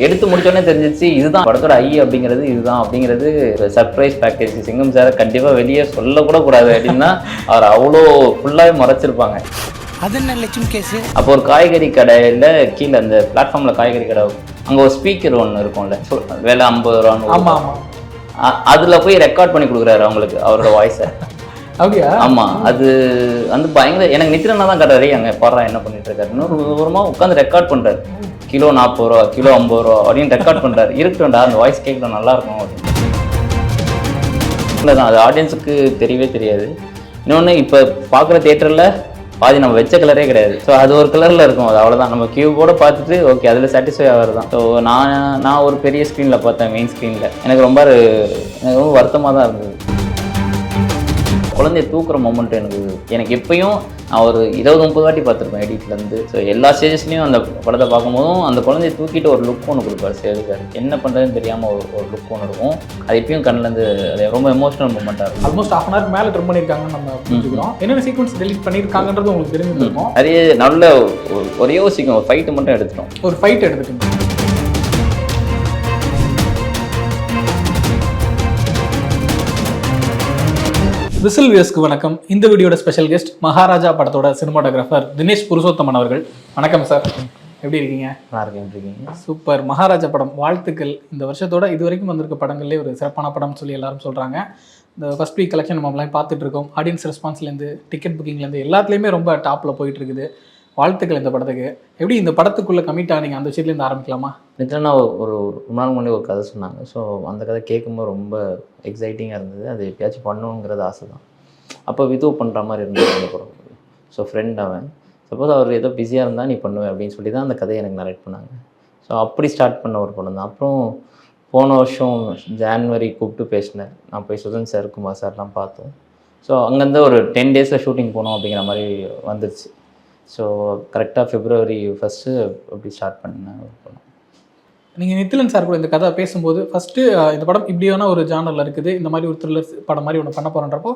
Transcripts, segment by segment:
எடுத்து முடிச்சோடனே தெரிஞ்சிச்சு இதுதான் படத்தோட அப்படிங்கிறது இதுதான் அப்படிங்கிறது சர்ப்ரைஸ் பேக்கேஜ். சிங்கம் சார் கண்டிப்பாக வெளியே சொல்லக்கூட கூடாது அப்படின்னா அவர் அவ்வளோ ஃபுல்லாகவே மறைச்சிருப்பாங்க. அது என்ன லட்சுமி கேஸ். அப்போ ஒரு காய்கறி கடையில் கீழே அந்த பிளாட்ஃபார்மில் காய்கறி கடை அங்கே ஒரு ஸ்பீக்கர் ஒன்று இருக்கும்ல, விலை 50 ரூபான்னு. அதில் போய் ரெக்கார்ட் பண்ணி கொடுக்குறாரு அவங்களுக்கு அவரோட வாய்ஸை. அப்படியா? ஆமாம், அது வந்து பயங்கர. எனக்கு நித்திரனா தான் கட்டுறாரு அங்கே பாடுறா என்ன பண்ணிட்டு இருக்காரு. இன்னொரு தூரமாக உட்காந்து ரெக்கார்ட் பண்ணுறாரு. கிலோ 40 ரூபா, கிலோ 50 ரூபா அப்படின்னு ரெக்கார்ட் பண்ணுறாரு. இருக்கட்டும்டா அந்த வாய்ஸ் கேட்கணும் நல்லா இருக்கும் அப்படின்னு. இல்லை தான் அது ஆடியன்ஸுக்கு தெரியவே தெரியாது. இன்னொன்று இப்போ பார்க்குற தியேட்டரில் பாதி நம்ம வச்ச கலரே கிடையாது. ஸோ அது ஒரு கலரில் இருக்கும். அது அவ்வளோதான். நம்ம கியூபோட பார்த்துட்டு ஓகே அதில் சாட்டிஸ்ஃபை ஆகிறது தான். ஸோ நான் ஒரு பெரிய ஸ்க்ரீனில் பார்த்தேன், மெயின் ஸ்க்ரீனில். எனக்கு ரொம்ப வருத்தமாக தான் இருந்தது. குழந்தைய தூக்குற மொமெண்ட் எனக்கு எப்பயும் நான் ஒரு 20-30 வாட்டி பார்த்துருப்பேன் எடிட்லேருந்து. ஸோ எல்லா ஸ்டேஜஸ்லையும் அந்த படத்தை பார்க்கும்போதும் அந்த குழந்தைய தூக்கிட்டு ஒரு லுக் ஒன்று கொடுப்பாரு சேதுக்கார். என்ன பண்ணுறதுன்னு தெரியாமல் ஒரு லுக் ஒன்று இருக்கும். அது எப்பயும் கண்ணிலேருந்து அது ரொம்ப எமோஷனல் மூமெண்ட்டாக இருக்கும். ஆல்மோஸ்ட் ½ hour மேலே ட்ரிம் பண்ணியிருக்காங்கன்னு நம்ம புரிஞ்சுக்கிறோம். என்னென்ன சீக்வன்ஸ் டெலிட் பண்ணியிருக்காங்கன்றது உங்களுக்கு தெரிஞ்சிருக்கும். நிறைய நல்ல ஒரே சீக்கிரம் ஒரு ஃபைட்டு மட்டும் எடுத்துட்டோம். ஒரு ஃபைட் எடுத்துட்டோம். விசில் வியஸ்க்கு வணக்கம். இந்த வீடியோட ஸ்பெஷல் கெஸ்ட் மகாராஜா படத்தோட சினிமாட்டோகிராஃபர் தினேஷ் புருஷோத்தமன் அவர்கள். வணக்கம் சார், எப்படி இருக்கீங்க? நல்லா இருக்கீங்க. சூப்பர். மகாராஜா படம் வாழ்த்துக்கள். இந்த வருஷத்தோட இது வரைக்கும் வந்திருக்க படங்கள்லேயே ஒரு சிறப்பான படம்னு சொல்லி எல்லாரும் சொல்கிறாங்க. இந்த ஃபர்ஸ்ட் வீக் கலெக்ஷன் நம்மளாம் பார்த்துட்டு இருக்கோம். ஆடியன்ஸ் ரெஸ்பான்ஸ்லேருந்து டிக்கெட் புக்கிங்லேருந்து எல்லாத்துலேயுமே ரொம்ப டாப்பில் போயிட்டு இருக்குது. வாழ்த்துக்கள் இந்த படத்துக்கு. எப்படி இந்த படத்துக்குள்ளே கமிட் ஆனீங்க? அந்த விஷயத்துலேருந்து ஆரம்பிக்கலாமா? நிச்சயமா ஒரு நாள் முன்னாடி ஒரு கதை சொன்னாங்க. ஸோ அந்த கதை கேட்கும்போது ரொம்ப எக்ஸைட்டிங்காக இருந்தது. அது எப்பயாச்சும் பண்ணணுங்கிறது ஆசை தான். அப்போ விதோ பண்ணுற மாதிரி இருந்தது அந்த படம். ஸோ ஃப்ரெண்ட் அவன் சப்போஸ் அவர் ஏதோ பிஸியாக இருந்தால் நீ பண்ணுவேன் அப்படின்னு சொல்லி தான் அந்த கதையை எனக்கு நரேட் பண்ணாங்க. ஸோ அப்படி ஸ்டார்ட் பண்ண ஒரு படம் தான். அப்புறம் போன வருஷம் ஜான்வரி கூப்பிட்டு பேசினேன். நான் போய் சுதன் சார், குமார் சார்லாம் பார்த்தோம். ஸோ அங்கேருந்து ஒரு 10 டேஸில் ஷூட்டிங் போனோம் அப்படிங்கிற மாதிரி வந்துருச்சு. ஸோ கரெக்டாக February 1 அப்படி ஸ்டார்ட் பண்ணேன் ஒரு படம். நீங்கள் நித்திலன் சார் கூட இந்த கதை பேசும்போது ஃபஸ்ட்டு இந்த படம் இப்படியான ஒரு ஜானரில் இருக்குது, இந்த மாதிரி ஒரு த்ரில்லர் படம் மாதிரி ஒன்று பண்ண போகிறன்றப்போ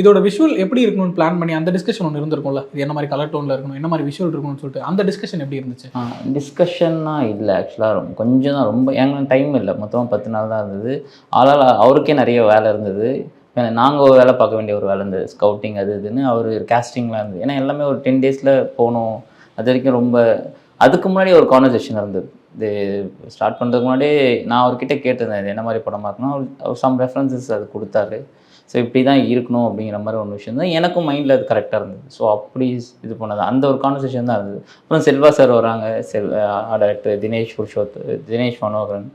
இதோட விஷுவல் எப்படி இருக்கணும்னு பிளான் பண்ணி அந்த டிஸ்கஷன் ஒன்று இருந்திருக்கும்ல, இது என்ன மாதிரி கலர் டோனில் இருக்கணும், என்ன மாதிரி விஷுவல் இருக்கணும்னு சொல்லிட்டு அந்த டிஸ்கஷன் எப்படி இருந்துச்சு? டிஸ்கஷன்னா இல்லை, ஆக்சுவலாக கொஞ்சம் தான், ரொம்ப எங்களுக்கு டைம் இல்லை. மொத்தமாக 10 நாள் தான் இருந்தது. ஆளால் அவருக்கே நிறைய வேலை இருந்தது. நாங்கள் ஒரு வேலை பார்க்க வேண்டிய ஒரு வேலை இருந்தது, ஸ்கவுட்டிங் அது இதுன்னு. அவர் கேஸ்டிங்லாம் இருந்தது. ஏன்னா எல்லாமே ஒரு 10 டேஸில் போகணும். அது வரைக்கும் ரொம்ப அதுக்கு முன்னாடி ஒரு கான்வர்சேஷன் இருந்தது. இது ஸ்டார்ட் பண்ணுறதுக்கு முன்னாடியே நான் அவர்கிட்ட கேட்டிருந்தேன் இது என்ன மாதிரி படமாக இருக்கணும். அவர் சம் ரெஃபரன்சஸ் அது கொடுத்தாரு. ஸோ இப்படி தான் இருக்கணும் அப்படிங்கிற மாதிரி ஒரு விஷயம் தான் எனக்கும் மைண்டில் அது கரெக்டாக இருந்தது. ஸோ அப்படி இது பண்ணது அந்த ஒரு கான்வர்சேஷன் தான் இருந்தது. அப்புறம் செல்வா சார் வராங்க, director Dinesh Manoharan,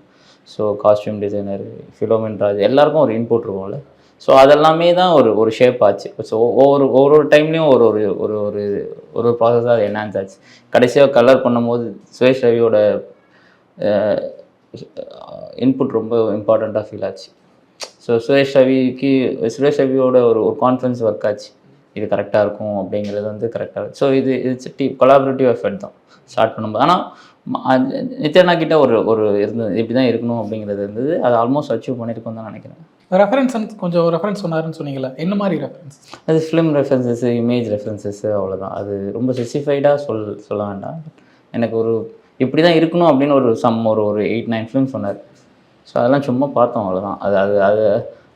so costume designer Philomin Raj, எல்லாருக்கும் ஒரு இன்புட் இருக்கும்ல. ஸோ அதெல்லாமே தான் ஒரு ஷேப் ஆச்சு. ஸோ ஒவ்வொரு டைம்லேயும் ஒரு ப்ராசஸாக அது என்ஹான்ஸ் ஆச்சு. கடைசியாக கலர் பண்ணும்போது சுரேஷ் ரவியோட இன்புட் ரொம்ப இம்பார்ட்டண்ட்டாக ஃபீல் ஆச்சு. ஸோ சுரேஷ் ரவியோட ஒரு கான்ஃபிடன்ஸ் ஒர்க் ஆச்சு. இது கரெக்டாக இருக்கும் அப்படிங்கிறது வந்து கரெக்டாக. ஸோ இது கொலாபரேட்டிவ் எஃபர்ட் தான் ஸ்டார்ட் பண்ணும்போது. ஆனால் நித்யானா கிட்ட ஒரு இருந்தது, இப்படி தான் இருக்கணும் அப்படிங்கிறது இருந்தது. அது ஆல்மோஸ்ட் அச்சீவ் பண்ணியிருக்கோம் தான் நினைக்கிறேன். கொஞ்சம் ரெஃபரன்ஸ் சொன்னாருன்னு சொன்னீங்களா, என்ன மாதிரி ரெஃபரன்ஸ்? அது ஃபிலிம் ரெஃபரன்சஸ், இமேஜ் ரெஃபரன்சஸ், அவ்வளோதான். அது ரொம்ப ஸ்பெசிஃபைடாக சொல்ல வேண்டாம். எனக்கு இப்படி தான் இருக்கணும் அப்படின்னு ஒரு 8-9 ஃபிலிம் சொன்னார். ஸோ அதெல்லாம் சும்மா பார்த்தோம், அவ்வளோதான்.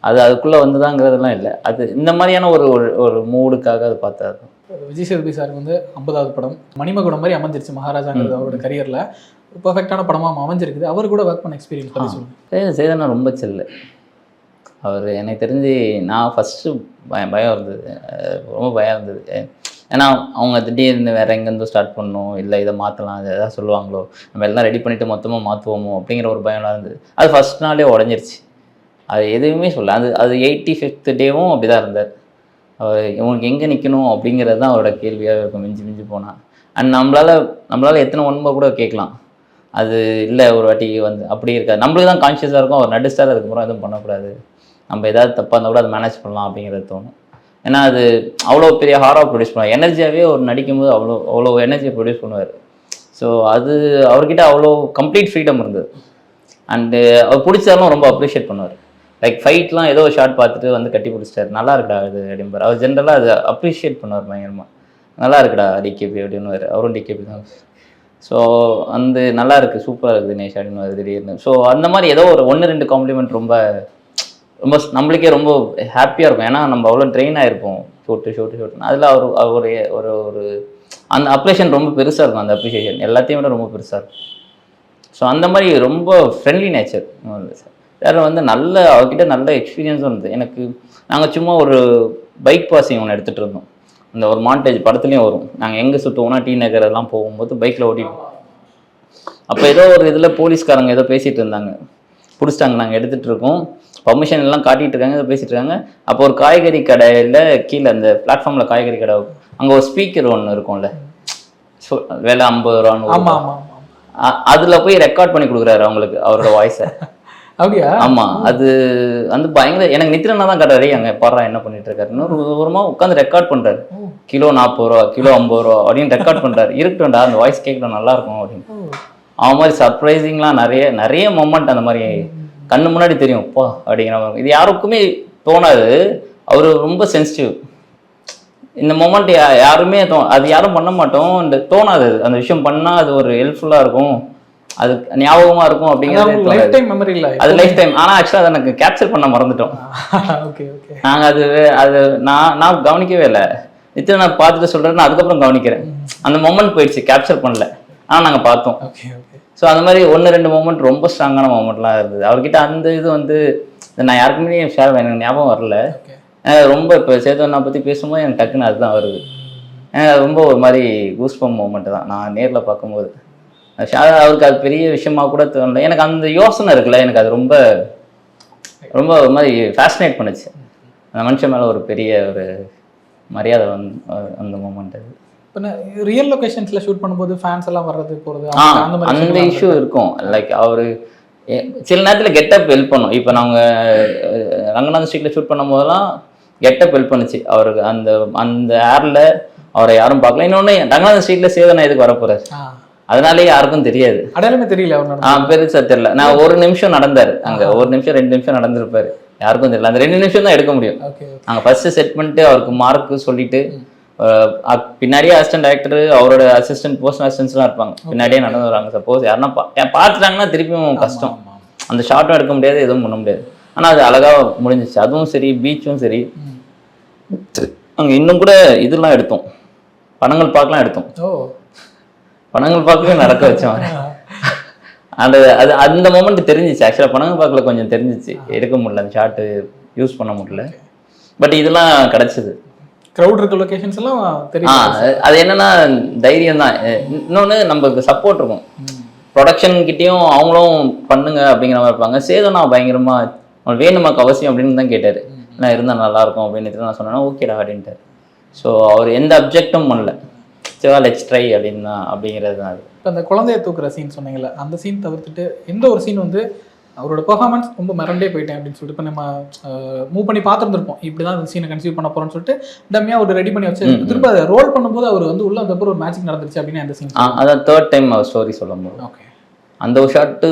அது அதுக்குள்ளே வந்துதாங்கிறதுலாம் இல்லை. அது இந்த மாதிரியான ஒரு மூடுக்காக அது பார்த்தாரு. விஜய் சேதுபதி சாருக்கு வந்து 50வது படம் மணிமகுடம் மாதிரி அமைஞ்சிருச்சு மகாராஜாங்கிறது அவரோட கரியரில் பர்ஃபெக்டான படமாக அமைஞ்சிருக்குது. அவர் கூட ஒர்க் பண்ண எக்ஸ்பீரியன்ஸ் பற்றி சொல்லுங்கள். சேதனா ரொம்ப செல்லு. அவர் எனக்கு தெரிஞ்சு நான் ஃபஸ்ட்டு பயம் இருந்தது, ரொம்ப பயம் இருந்தது. ஏன்னா அவங்க திடீர்னு வேறு எங்கேருந்தோ ஸ்டார்ட் பண்ணணும், இல்லை இதை மாற்றலாம், அதை எதாவது சொல்லுவாங்களோ, நம்ம எல்லாம் ரெடி பண்ணிவிட்டு மொத்தமாக மாற்றுவோமோ அப்படிங்கிற ஒரு பயம்லாம் இருந்தது. அது ஃபஸ்ட் நாளே உடஞ்சிருச்சு. அது எதுவுமே சொல்ல. அது 85th டேவும் அப்படி தான் இருந்தார். அவர் இவங்களுக்கு எங்கே நிற்கணும் அப்படிங்கிறது தான் அவரோட கேள்வியாக இருக்கும் மிஞ்சி போனால். அண்ட் நம்மளால் எத்தனை உண்மை கூட கேட்கலாம். அது இல்லை ஒரு வாட்டி வந்து அப்படி இருக்காது. நம்மளுக்கு தான் கான்ஷியஸாக இருக்கும். அவர் நடிஸ்டார் அதுக்கப்புறம் எதுவும் பண்ணக்கூடாது, நம்ம ஏதாவது தப்பாக இருந்தால் கூட அதை மேனேஜ் பண்ணலாம் அப்படிங்கிறது தோணும். ஏன்னா அது அவ்வளோ பெரிய ஹாராக ப்ரொடியூஸ் பண்ணுவார். எனர்ஜியாகவே அவர் நடிக்கும்போது அவ்வளோ எனர்ஜியை ப்ரொடியூஸ் பண்ணுவார். ஸோ அது அவர்கிட்ட அவ்வளோ கம்ப்ளீட் ஃப்ரீடம் இருந்தது. அண்டு அவர் பிடிச்சாலும் ரொம்ப அப்ரிஷியேட் பண்ணுவார். லைக் ஃபைட்லாம் ஏதோ ஷார்ட் பார்த்துட்டு வந்து கட்டி பிடிச்சிட்டாரு, நல்லா இருக்குடா அது அப்படிம்பார். அவர் ஜென்ரலாக அதை அப்ரிஷியேட் பண்ணுவார் பயங்கரமாக. நல்லா இருக்குடா டிகேபி அப்படின்னு. அவரும் டிகேபி தான். ஸோ அந்த நல்லா இருக்குது, சூப்பராக இருக்குது தினேஷ் அப்படின்னு வருது திடீர்னு. ஸோ அந்த மாதிரி ஏதோ ஒரு 1-2 காம்ப்ளிமெண்ட் ரொம்ப ரொம்ப நம்மளுக்கே ரொம்ப ஹாப்பியாக இருக்கும். ஏன்னா நம்ம அவ்வளோ ட்ரெயின் ஆகிருப்போம் ஷூட்டு அதில் ஒரு ஒரு ஒரு அந்த அப்ரிஷியேஷன் ரொம்ப பெருசாக இருக்கும். அந்த அப்ரிஷியேஷன் எல்லாத்தையும் விட ரொம்ப பெருசாக இருக்கும். ஸோ அந்த மாதிரி ரொம்ப ஃப்ரெண்ட்லி நேச்சர் சார். வேறு வந்து நல்ல அவர்கிட்ட நல்ல எக்ஸ்பீரியன்ஸும் இருந்தது எனக்கு. நாங்கள் சும்மா ஒரு பைக் பாசிங் ஒன்று எடுத்துகிட்டு இருந்தோம். அந்த ஒரு மாண்டேஜ் படத்துலையும் வரும். நாங்கள் எங்கே சுற்றுவோம்னா டி நகர் எல்லாம் போகும்போது பைக்கில் ஓட்டிப்போம். அப்போ ஏதோ ஒரு இதில் போலீஸ்காரங்க ஏதோ பேசிகிட்டு இருந்தாங்க, பிடிச்சிட்டாங்க. நாங்கள் எடுத்துகிட்டு இருக்கோம், பர்மிஷன் எல்லாம் காட்டிகிட்டு இருக்காங்க, ஏதோ பேசிகிட்டு இருக்காங்க. அப்போ ஒரு காய்கறி கடையில் கீழே அந்த பிளாட்ஃபார்மில் காய்கறி கடை, அங்கே ஒரு ஸ்பீக்கர் ஒன்று இருக்கும்ல, விலை 50 ரூபான்னு, அதில் போய் ரெக்கார்ட் பண்ணி கொடுக்குறாரு அவங்களுக்கு அவரோட வாய்ஸை. அப்படியா? ஆமாம். அது வந்து பயங்கர எனக்கு நித்திரனா தான் கட்டுறாரு. அங்கே பாடுறா என்ன பண்ணிட்டு இருக்காரு. இன்னொரு தூரமாக உட்காந்து ரெக்கார்ட் பண்ணுறாரு. கிலோ 40 ரூபா, கிலோ 50 ரூபா அப்படின்னு ரெக்கார்ட் பண்ணுறாரு. இருக்கட்டும்டா, அந்த வாய்ஸ் கேட்கணும், நல்லா இருக்கும் அப்படின்னு. அவன் மாதிரி சர்ப்ரைசிங்லாம் நிறைய மொமெண்ட் அந்த மாதிரி கண்ணு முன்னாடி தெரியும் போ அப்படிங்கிற மாதிரி. இது யாருக்குமே தோணாது. அவர் ரொம்ப சென்சிட்டிவ். இந்த மொமெண்ட் யாருமே அது யாரும் பண்ண மாட்டோம். இந்த தோணாது. அந்த விஷயம் பண்ணால் அது ஒரு ஹெல்ப்ஃபுல்லாக இருக்கும், அது ஞாபகமாக இருக்கும் அப்படிங்கிறது லைஃப் டைம் மெமரி இல்லை. அது லைஃப் டைம். ஆனால் ஆக்சுவலாக அதை எனக்கு கேப்சர் பண்ண மறந்துட்டோம். நாங்கள் அது நான் கவனிக்கவே இல்லை. நிச்சயம் நான் பார்த்துட்டு சொல்கிறேன்னு அதுக்கப்புறம் கவனிக்கிறேன். அந்த மொமெண்ட் போயிடுச்சு, கேப்சர் பண்ணல, ஆனால் நாங்கள் பார்த்தோம். ஸோ அந்த மாதிரி 1-2 மொமெண்ட் ரொம்ப ஸ்ட்ராங்கான மொமெண்ட்லாம் இருந்தது அவர்கிட்ட. அந்த இது வந்து நான் யாருக்குமே ஷேர் எனக்கு ஞாபகம் வரல. ரொம்ப இப்போ சேதுவண்ணா பற்றி பேசும்போது எனக்கு டக்குன்னு அதுதான் வருது. ரொம்ப ஒரு மாதிரி கூஸ்பம் மொமெண்ட் தான் நான் நேரில் பார்க்கும்போது. அவருக்கு அது பெரிய விஷயமா கூட தோணல. எனக்கு அந்த யோசனை இருக்குல்ல, எனக்கு அது ரொம்ப ரொம்ப ஒரு மாதிரி ஃபேசினேட் பண்ணுச்சு. அந்த மனுஷன் மேலே ஒரு பெரிய ஒரு மரியாதை அந்த மொமெண்ட். அது இப்போ ரியல் லொகேஷன்ஸில் ஷூட் பண்ணும்போது ஃபேன்ஸ் எல்லாம் வர்றது போகிறது அந்த இஷ்யூ இருக்கும். லைக் அவர் சில நேரத்தில் கெட்டப் ஹெல்ப் பண்ணும். இப்போ நாங்கள் ரங்கநாதன் ஸ்ட்ரீட்டில் ஷூட் பண்ணும் போதெல்லாம் கெட்டப் ஹெல்ப் பண்ணுச்சு அவருக்கு. அந்த அந்த ஏரில் அவரை யாரும் பார்க்கல. இன்னொன்று ரங்கநாதன் ஸ்ட்ரீட்டில் சேதனா எதுக்கு வரப்போறாரு, அதனாலேயே யாருக்கும் தெரியாது, அடையாளமே தெரியல. பெருசா தெரியல. நான் 1 நிமிஷம் நடந்தாரு அங்க, 1 நிமிஷம் 2 நிமிஷம் நடந்திருப்பாரு, யாருக்கும் தெரியல. அந்த 2 நிமிஷம் தான் எடுக்க முடியும். அங்க ஃபர்ஸ்ட் செட் பண்ணிட்டு அவருக்கு மார்க் சொல்லிட்டு பின்னாடியே அசிஸ்டன்ட் டைரக்டர், அவரோட அசிஸ்டன்ட், போஸ்ட் அசிஸ்டன்ட்ஸ்லாம் இருப்பாங்க, பின்னாடியே நடந்து வராங்க. சப்போஸ் யாருன்னா பார்த்துட்டாங்கன்னா திருப்பியும் கஷ்டம். அந்த ஷார்ட்டும் எடுக்க முடியாது, எதுவும் பண்ண முடியாது. ஆனால் அது அழகா முடிஞ்சிச்சு. அதுவும் சரி, பீச்சும் சரி. அங்கே இன்னும் கூட இதெல்லாம் எடுத்தோம், படங்கள் பார்க்கலாம் எடுத்தோம். படங்கள் பார்க்கவே நடக்க வச்சோம். அந்த அது அந்த மொமெண்ட் தெரிஞ்சிச்சு. ஆக்சுவலாக படங்கள் பார்க்கல கொஞ்சம் தெரிஞ்சிச்சு, எடுக்க முடியல, அந்த ஷார்ட்டு யூஸ் பண்ண முடியல. பட் இதெல்லாம் கிடச்சிது. க்ரௌட் இருக்க லொகேஷன்ஸ் எல்லாம் தெரியும். அது என்னன்னா தைரியம் தான். இன்னொன்று நம்மளுக்கு சப்போர்ட் இருக்கும். ப்ரொடக்ஷன் கிட்டேயும் அவங்களும் பண்ணுங்க அப்படிங்கிற மாதிரி இருப்பாங்க. சேதனா பயங்கரமா வேணுமாக்கு அவசியம் அப்படின்னு தான் கேட்டார். நான் இருந்தால் நல்லாயிருக்கும் அப்படின்னு நான் சொன்னேன்னா ஓகேடா அப்படின்ட்டார். ஸோ அவர் எந்த அப்ஜெக்டும் பண்ணல, சரிவா லெட்ஸ் ட்ரை அப்படின்னா அப்படிங்கிறது தான். அது இப்போ அந்த குழந்தைய தூக்குற சீன் சொன்னீங்கல்ல, அந்த சீன் தவிர்த்துட்டு எந்த ஒரு சீன் வந்து அவரோட பெர்ஃபார்மன்ஸ் ரொம்ப மிரண்டே போயிட்டேன் அப்படின்னு சொல்லிட்டு இப்போ நம்ம மூவ் பண்ணி பார்த்துருந்துருப்போம், இப்படி தான் இந்த சீனை கன்சீவ் பண்ண போகிறோன்னு சொல்லிட்டு டம்மியாக ஒரு ரெடி பண்ணி வச்சு திரும்ப அதை ரோல் பண்ணும்போது அவர் வந்து உள்ள அந்த ஒரு மேஜிக் நடந்துருச்சு அப்படின்னு அந்த சீன். அதான் 3rd டைம் அவர் ஸ்டோரி சொல்லும் போது. ஓகே, அந்த ஒரு ஷாட்டு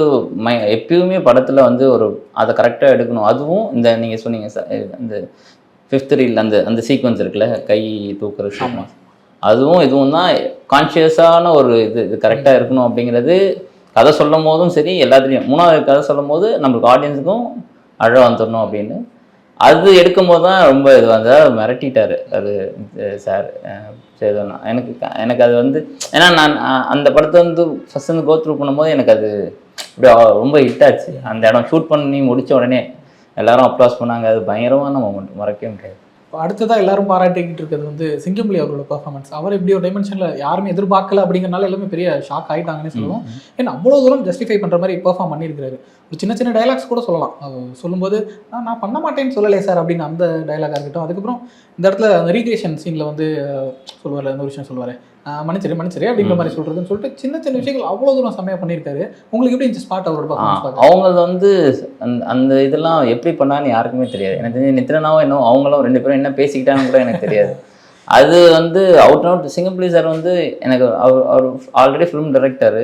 எப்பயுமே படத்தில் வந்து ஒரு அதை கரெக்டாக எடுக்கணும். அதுவும் இந்த நீங்கள் சொன்னீங்க இந்த 5th ரீல் அந்த அந்த சீக்வன்ஸ் இருக்குல்ல, கை தூக்குற சீக்வன்ஸ், அதுவும் இதுவும் தான் கான்ஷியஸான ஒரு இது கரெக்டாக இருக்கணும் அப்படிங்கிறது. கதை சொல்லும் போதும் சரி, எல்லாத்துலேயும் 3வது கதை சொல்லும் போது நம்மளுக்கு ஆடியன்ஸுக்கும் அழ வந்துடணும் அப்படின்னு அது எடுக்கும் போது தான் ரொம்ப இது வந்து மிரட்டிட்டார் அது சார் சேதுவண்ணா. எனக்கு அது வந்து ஏன்னா நான் அந்த படத்தை வந்து ஃபஸ்ட் வந்து கோ த்ரூ பண்ணும்போது எனக்கு அது அப்படியே ரொம்ப ஹிட் ஆச்சு. அந்த இடம் ஷூட் பண்ணி முடித்த உடனே எல்லாரும் அப்ளாஸ் பண்ணாங்க. அது பயங்கரமான மொமெண்ட், மறக்கவே முடியாது. அடுத்ததான் எல்லாரும் பாராட்டிக்கிட்டு இருக்கிறது வந்து சிங்கம்புலி அவரோட பெர்ஃபார்மன்ஸ். அவர் எப்படி ஒரு டைமென்ஷனில் யாருமே எதிர்பார்க்கல அப்படிங்கிறனால எல்லாமே பெரிய ஷாக் ஆகிட்டாங்கன்னு சொல்லுவோம். ஏன்னா அவ்வளோ தூரம் ஜஸ்டிஃபை பண்ணுற மாதிரி பெர்ஃபார்ம் பண்ணியிருக்காரு. ஒரு சின்ன சின்ன டைலாக்ஸ் கூட சொல்லலாம். சொல்லும்போது நான் பண்ண மாட்டேன்னு சொல்லலை சார் அப்படின்னு அந்த டைலாகாக இருக்கட்டும். அதுக்கப்புறம் இந்த இடத்துல அந்த ரீக்ரியேஷன் சீனில் வந்து சொல்லுவார், அந்த ஒரு விஷயம் சொல்லுவார், மன்னிச்சிரு அப்படிங்கிற மாதிரி சொல்கிறதுன்னு சொல்லிட்டு சின்ன சின்ன விஷயங்கள் அவ்வளோ தூரம் செம்மையாக பண்ணியிருக்காரு. உங்களுக்கு எப்படி இந்த ஸ்பாட் அவரோட பெர்ஃபார்மன்ஸ்? அவங்க வந்து அந்த இதெல்லாம் எப்படி பண்ணான்னு யாருக்குமே தெரியாது. எனக்கு தெரிஞ்சு நித்ரனாவும் இன்னும் அவங்களும் 2 பேரும் என்ன பேசிக்கிட்டான்னு கூட எனக்கு தெரியாது. அது வந்து அவுட் அவுட் சிங்கம்புலி சார் வந்து எனக்கு அவர் ஆல்ரெடி ஃபிலிம் டைரக்டர்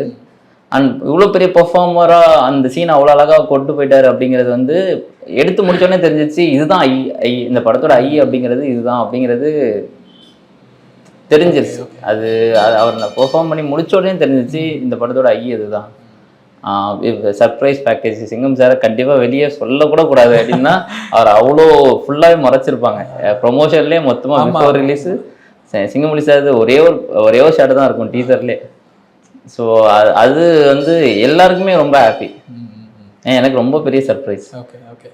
அண்ட் இவ்வளோ பெரிய பெர்ஃபார்மராக அந்த சீன் அவ்வளோ அழகாக கொண்டு போயிட்டார் அப்படிங்கிறது வந்து எடுத்து முடிச்சோடனே தெரிஞ்சிச்சு. இதுதான் ஐ இந்த படத்தோட ஐ அப்படிங்கிறது இதுதான் அப்படிங்கிறது தெரிஞ்சிருச்சு. அது அவர் நான் பெர்ஃபார்ம் பண்ணி முடிச்ச உடனே தெரிஞ்சிச்சு இந்த படத்தோட இதுதான். சர்ப்ரைஸ் பேக்கேஜ் சிங்கம் சாரை கண்டிப்பாக வெளியே சொல்லக்கூட கூடாது அப்படின்னா அவர் அவ்வளோ ஃபுல்லாகவே மறைச்சிருப்பாங்க. ப்ரொமோஷன்லேயே மொத்தமாக பிஃபோர் ரிலீஸு சிங்கமொழி சார் ஒரே ஒரு ஷாட் தான் இருக்கும் டீசர்லேயே. ஸோ அது வந்து எல்லாருக்குமே ரொம்ப ஹாப்பி. எனக்கு ரொம்ப பெரிய சர்ப்ரைஸ்.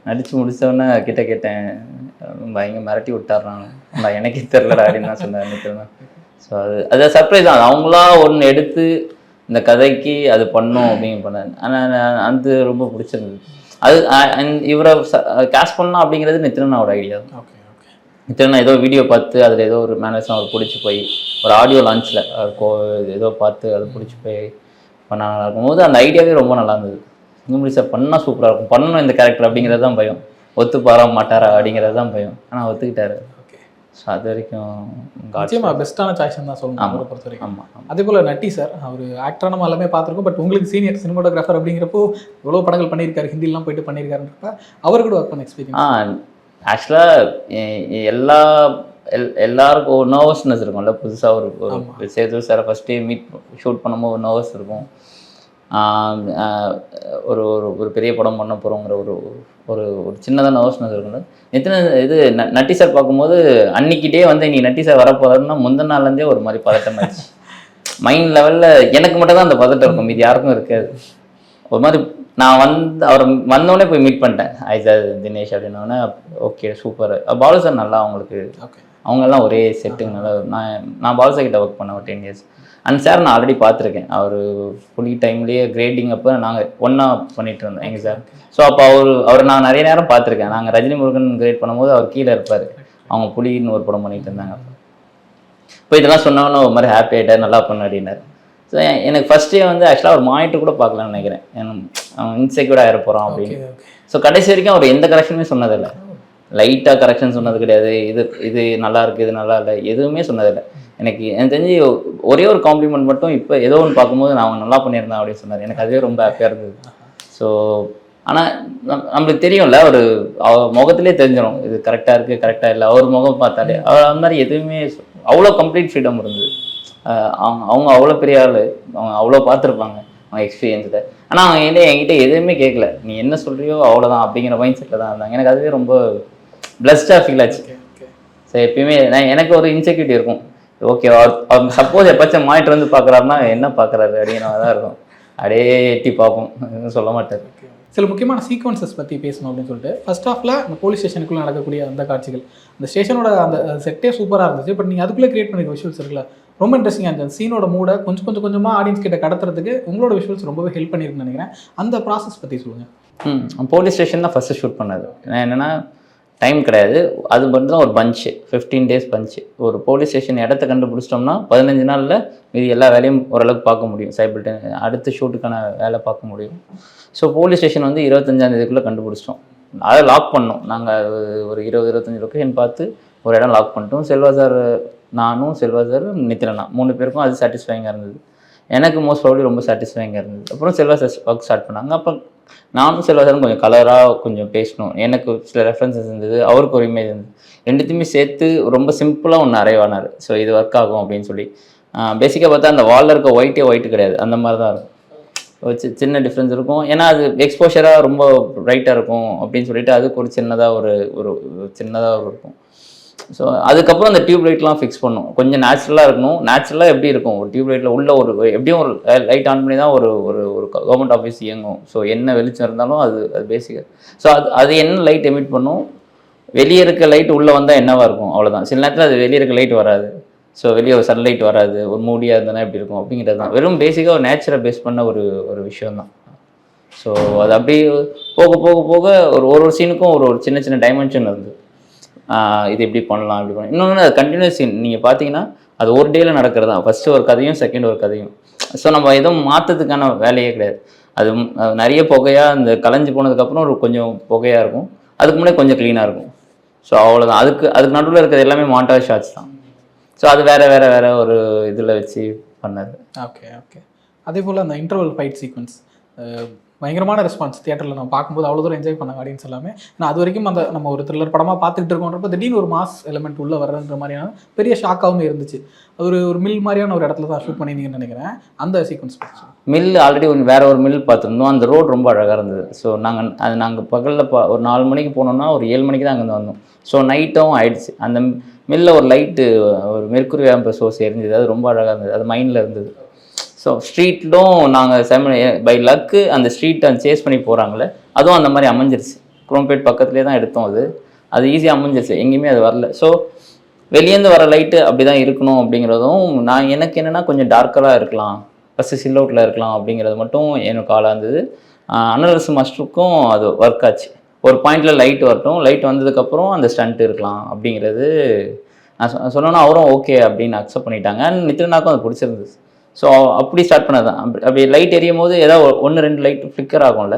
நடிச்சு முடிச்சவொடனே கிட்ட கேட்டேன், பயங்கர மிரட்டி விட்டாடுறாங்க, நான் எனக்கே தெரிலடா அப்படின்னு தான் சொன்னேன். ஸோ அது சர்ப்ரைஸ் தான். அவங்களா ஒன்று எடுத்து இந்த கதைக்கு அது பண்ணும் அப்படின்னு பண்ணாரு. ஆனால் அது ரொம்ப பிடிச்சிருந்தது. அது இவரை கேஸ்ட் பண்ணலாம் அப்படிங்கிறது நித்யனாவோட ஐடியா தான். நித்யனா ஏதோ வீடியோ பார்த்து அதில் ஏதோ ஒரு மேனேஜர் அவர் பிடிச்சி போய் ஒரு ஆடியோ லான்ச்சில் ஏதோ பார்த்து அதை பிடிச்சி போய் பண்ண நல்லா இருக்கும்போது அந்த ஐடியாவே ரொம்ப நல்லா இருந்தது. சிங்கமொழி சார் பண்ணால் சூப்பராக இருக்கும், பண்ணணும் இந்த கேரக்டர் அப்படிங்கிறது தான் பயம். ஒத்துப்பாரா மாட்டாரா அப்படிங்கிறது தான் பயம். ஆனால் ஒத்துக்கிட்டாரு. ஸோ அது வரைக்கும் நிச்சயமாக பெஸ்ட்டான சாய்ஸ் தான் சொல்லணும் பொறுத்த வரைக்கும். ஆமாம். அதே போல் நட்டி சார், அவர் ஆக்டராக நம்ம எல்லாமே பார்த்துருக்கோம். பட் உங்களுக்கு சீனியர் சினிமாட்டோகிராஃபர் அப்படிங்கிறப்போ இவ்வளோ படங்கள் பண்ணியிருக்காரு, ஹிந்திலாம் போயிட்டு பண்ணியிருக்காருன்றப்ப அவர் கூட ஒர்க் பண்ண எக்ஸ்பீரியன்ஸ். ஆக்சுவலாக எல்லாருக்கும் ஒரு நர்வஸ்னஸ் இருக்கும்ல. புதுசாக ஒரு சேது சாரை ஃபஸ்ட்டே ஷூட் பண்ணும்போது ஒரு நர்வஸ் இருக்கும். ஒரு ஒரு பெரிய படம் பண்ண போகிறோங்கிற ஒரு ஒரு ஒரு சின்னதாக நர்வஸ்னஸ் இருக்கும்ல. எத்தனை இது நட்டி சார் பார்க்கும்போது அன்னைக்கிட்டே வந்து நீ நட்டி சார் வரப்போறாருன்னா முந்தின நாள்லேருந்தே ஒரு மாதிரி பதட்டம் ஆயிடுச்சு. மைண்ட் லெவலில் எனக்கு மட்டும் தான் அந்த பதட்டம் இருக்கும், மீது யாருக்கும் இருக்காது. ஒரு மாதிரி நான் அவர் வந்தோடனே போய் மீட் பண்ணிட்டேன். சார் தினேஷ் அப்படின்னோடனே ஓகே சூப்பர். பாலு சார் நல்லா அவங்களுக்கு அவங்கெல்லாம் ஒரே செட்டுங்க. நல்லா நான் பாலு சார் கிட்ட ஒர்க் பண்ணேன் ஒரு 10 years. அண்ட் சார் நான் ஆல்ரெடி பார்த்துருக்கேன். அவர் புலி டைம்லேயே கிரேடிங் அப்போ நாங்கள் ஒன்றா பண்ணிட்டு இருந்தோம் எங்கள் சார். ஸோ அப்போ அவர் நான் நிறைய நேரம் பார்த்துருக்கேன். நாங்கள் ரஜினி முருகன் கிரேட் பண்ணும்போது அவர் கீழே இருப்பார். அவங்க புலின்னு ஒரு படம் பண்ணிட்டு இருந்தாங்க. இப்போ இதெல்லாம் சொன்னோன்னு ஒரு மாதிரி ஹாப்பி ஆகிட்டார், நல்லா பண்ண அப்படின்னாரு. ஸோ எனக்கு ஃபஸ்ட்டே வந்து ஆக்சுவலாக அவர் மானிட்டு கூட பார்க்கலான்னு நினைக்கிறேன், அவன் இன்செக்யூர்டாக இருப்போம் அப்படின்னு. ஸோ கடைசி வரைக்கும் அவர் எந்த கரெக்ஷனுமே சொன்னதில்லை. லைட்டாக கரெக்ஷன் சொன்னது கிடையாது. இது நல்லா இருக்குது, இது நல்லா இல்லை, எதுவுமே சொன்னதில்லை. எனக்கு தெரிஞ்சு ஒரே ஒரு காம்ப்ளிமெண்ட் மட்டும் இப்போ ஏதோ ஒன்று பார்க்கும்போது நான் அவங்க நல்லா பண்ணியிருந்தேன் அப்படின்னு சொன்னார். எனக்கு அதுவே ரொம்ப ஹாப்பியாக இருந்தது. ஸோ ஆனால் நம்மளுக்கு தெரியும்ல, ஒரு முகத்திலே தெரிஞ்சிடும் இது கரெக்டாக இருக்குது கரெக்டாக இல்லை. அவர் முகம் பார்த்தாலே அவர் அந்த மாதிரி எதுவுமே அவ்வளோ கம்ப்ளீட் ஃப்ரீடம் இருந்தது. அவங்க அவ்வளோ பெரிய ஆள், அவங்க அவ்வளோ பார்த்துருப்பாங்க அவங்க எக்ஸ்பீரியன்ஸில். ஆனால் அவங்க என்கிட்ட எதுவுமே கேட்கல, நீ என்ன சொல்கிறியோ அவ்வளோதான் அப்படிங்கிற மைண்ட் செட்டில் தான் இருந்தாங்க. எனக்கு அதுவே ரொம்ப பிளஸ்டாக ஃபீல் ஆச்சு. ஸோ எப்பயுமே எனக்கு ஒரு இன்செக்யூரிட்டி இருக்கும். ஓகே அவர் சப்போஸ் எப்போச்சும் மானிட்டர் வந்து பார்க்குறாருன்னா என்ன பார்க்குறாரு அப்படிங்கிற தான் இருக்கும். அப்படியே எட்டி பார்ப்போம், எதுவும் சொல்ல மாட்டார். சில முக்கியமான சீக்வன்சஸ் பற்றி பேசணும் அப்படின்னு சொல்லிட்டு ஃபர்ஸ்ட் ஹாஃபில் அந்த போலீஸ் ஸ்டேஷனுக்குள்ளே நடக்கக்கூடிய அந்த காட்சிகள், அந்த ஸ்டேஷனோட அந்த செட்டே சூப்பராக இருந்துச்சு. பட் நீங்கள் அதுக்குள்ளே கிரியேட் பண்ணிக்க விஷுவல்ஸ் இருக்குல்ல, ரொம்ப இன்ட்ரெஸ்டிங்காக இருந்துச்சு. சீனோட மூடை கொஞ்சமாக ஆடியன்ஸ் கிட்ட கடத்துறதுக்கு உங்களோட விஷுவல்ஸ் ரொம்பவே ஹெல்ப் பண்ணியிருக்குன்னு நினைக்கிறேன். அந்த ப்ராசஸ் பற்றி சொல்லுங்கள். போலீஸ் ஸ்டேஷன் தான் ஃபஸ்ட்டு ஷூட் பண்ணது. என்னென்னா டைம் கிடையாது, அது மட்டும் தான் ஒரு பஞ்சு, 15 days பஞ்சு. ஒரு போலீஸ் ஸ்டேஷன் இடத்த கண்டுபிடிச்சிட்டோம்னா 15 நாளில் மீதி எல்லா வேலையும் ஓரளவுக்கு பார்க்க முடியும். சைபிள் அடுத்த ஷூட்டுக்கான வேலை பார்க்க முடியும். ஸோ போலீஸ் ஸ்டேஷன் வந்து 25ஆம் தேதிக்குள்ளே கண்டுபிடிச்சிட்டோம். அதை லாக் பண்ணோம். நாங்கள் ஒரு 20-25 லொக்கேஷன் பார்த்து ஒரு இடம் லாக் பண்ணிட்டோம். செல்வா சார், நானும் செல்வா சார், நித்யனா 3 பேருக்கும் அது சாட்டிஸ்ஃபைங்காக இருந்தது. எனக்கு மோஸ்ட் ப்ராபப்லி ரொம்ப சாட்டிஸ்ஃபைங்காக இருந்தது. அப்புறம் செல்வா சார் ஒர்க் ஸ்டார்ட் பண்ணாங்க. அப்போ நானும் செல்வா சாரும் கொஞ்சம் கலராக கொஞ்சம் பேசணும். எனக்கு சில ரெஃபரன்சஸ் இருந்தது, அவருக்கு ஒரு இமேஜ் இருந்தது. ரெண்டுத்தையுமே சேர்த்து ரொம்ப சிம்பிளாக ஒன்று அரைவானார். ஸோ இது ஒர்க் ஆகும் அப்படின்னு சொல்லி பேசிக்காக பார்த்தா அந்த வாலில் இருக்க ஒயிட்டு கிடையாது, அந்த மாதிரி தான் இருக்கும். சின்ன டிஃப்ரென்ஸ் இருக்கும். ஏன்னா அது எக்ஸ்போஷராக ரொம்ப ப்ரைட்டாக இருக்கும் அப்படின்னு சொல்லிட்டு அதுக்கு ஒரு சின்னதாக ஒரு சின்னதாக இருக்கும். ஸோ அதுக்கப்புறம் அந்த டியூப் லைட்லாம் ஃபிக்ஸ் பண்ணும். கொஞ்சம் நேச்சுரலாக இருக்கணும். நேச்சுரலாக எப்படி இருக்கும், ஒரு டியூப் லைட்டில் உள்ள ஒரு எப்படியும் ஒரு லைட் ஆன் பண்ணி தான் ஒரு ஒரு கவர்மெண்ட் ஆஃபீஸ் இயங்கும். ஸோ என்ன வெளிச்சம் இருந்தாலும் அது பேசிக்காக. ஸோ அது என்ன லைட் எமிட் பண்ணும், வெளியே இருக்க லைட் உள்ளே வந்தால் என்னவாக இருக்கும், அவ்வளோதான். சில நேரத்தில் அது வெளியே இருக்க லைட் வராது. ஸோ வெளியே ஒரு சன்லைட் வராது, ஒரு மூடியாக இருந்ததுன்னா எப்படி இருக்கும் அப்படிங்கிறது தான். வெறும் பேசிக்காக ஒரு நேச்சுரை பேஸ் பண்ண ஒரு விஷயம்தான். ஸோ அது அப்படியே போக ஒரு சீனுக்கும் ஒரு சின்ன டைமென்ஷன் இருந்து இது எப்படி பண்ணலாம் இப்படி பண்ணலாம். இன்னொன்று அது கண்டினியூஸ் சீன் நீங்கள் பார்த்தீங்கன்னா அது ஒரு டேயில் நடக்கிறது தான். ஃபஸ்ட்டு ஒரு கதையும் செகண்ட் ஒரு கதையும். ஸோ நம்ம எதுவும் மாற்றத்துக்கான வேலையே கிடையாது. அது நிறைய புகையாக அந்த கலைஞ்சு போனதுக்கப்புறம் ஒரு கொஞ்சம் புகையாக இருக்கும், அதுக்கு முன்னாடி கொஞ்சம் க்ளீனாக இருக்கும். ஸோ அவ்வளோதான். அதுக்கு நடுவில் இருக்கிறது எல்லாமே மாண்டாஜ் ஷாட்ஸ் தான். ஸோ அது வேற ஒரு இதில் வச்சு பண்ணது. ஓகே. அதே போல் அந்த இன்டர்வல் ஃபைட் சீக்வன்ஸ் பயங்கரமான ரெஸ்பான்ஸ் தியேட்டரில் நம்ம பார்க்கும்போது அவ்வளோ தூரம் என்ஜாய் பண்ணாங்க ஆடியன்ஸ் எல்லாமே. ஏன்னா அது வரைக்கும் அந்த நம்ம ஒரு த்ரில்லர் படமாக பார்த்துட்டு இருக்கோன்றப்ப திடீர்னு ஒரு மாஸ் எலிமெண்ட் உள்ளே வர்றன்ற மாதிரியான பெரிய ஷாக்காகவும் இருந்துச்சு. அது ஒரு மில் மாதிரியான ஒரு இடத்துல தான் ஷூட் பண்ணியிருந்தீங்கன்னு நினைக்கிறேன். அந்த சீக்வன்ஸ் மில் ஆல்ரெடி வேற ஒரு மில் பார்த்துருந்தோம். அந்த ரோடு ரொம்ப அழகாக இருந்தது. ஸோ நாங்கள் பகலில் ஒரு 4 மணிக்கு போனோம்னா ஒரு 7 மணிக்கு தான் அங்கேருந்து வந்தோம். ஸோ நைட்டும் ஆயிடுச்சு. அந்த மில்ல ஒரு லைட்டு ஒரு மெர்க்குரி வேம்பு சோர்ஸ் எரிஞ்சுது. அது ரொம்ப அழகாக இருந்தது. அது மைண்டில் இருந்தது. ஸோ ஸ்ட்ரீட்லும் நாங்கள் பை லக்கு அந்த ஸ்ட்ரீட்டை சேஸ் பண்ணி போகிறாங்களே அதுவும் அந்த மாதிரி அமைஞ்சிருச்சு. குரோம்பேட் பக்கத்துலேயே தான் எடுத்தோம். அது ஈஸியாக அமைஞ்சிருச்சு. எங்கேயுமே அது வரல. ஸோ வெளியேருந்து வர லைட்டு அப்படி தான் இருக்கணும் அப்படிங்கிறதும் எனக்கு என்னென்னா கொஞ்சம் டார்க்கராக இருக்கலாம், ஃபஸ்ட்டு சில் அவுட்டில் இருக்கலாம் அப்படிங்கிறது மட்டும் எனக்கு ஆளாக இருந்தது. அனலரசு மாஸ்டருக்கும் அது ஒர்க் ஆச்சு. ஒரு பாயிண்டில் லைட் வரட்டும், லைட் வந்ததுக்கப்புறம் அந்த ஸ்டண்ட் இருக்கலாம் அப்படிங்கிறது நான் சொன்னோன்னா அவரும் ஓகே அப்படின்னு அக்செப்ட் பண்ணிட்டாங்க. அண்ட் நித்ரனாக்கும் அது பிடிச்சிருந்தது. ஸோ அப்படி ஸ்டார்ட் பண்ணது தான். அப்படி லைட் எரியும் போது ஏதாவது 1-2 லைட் ஃப்ளிக்கர் ஆகும்ல.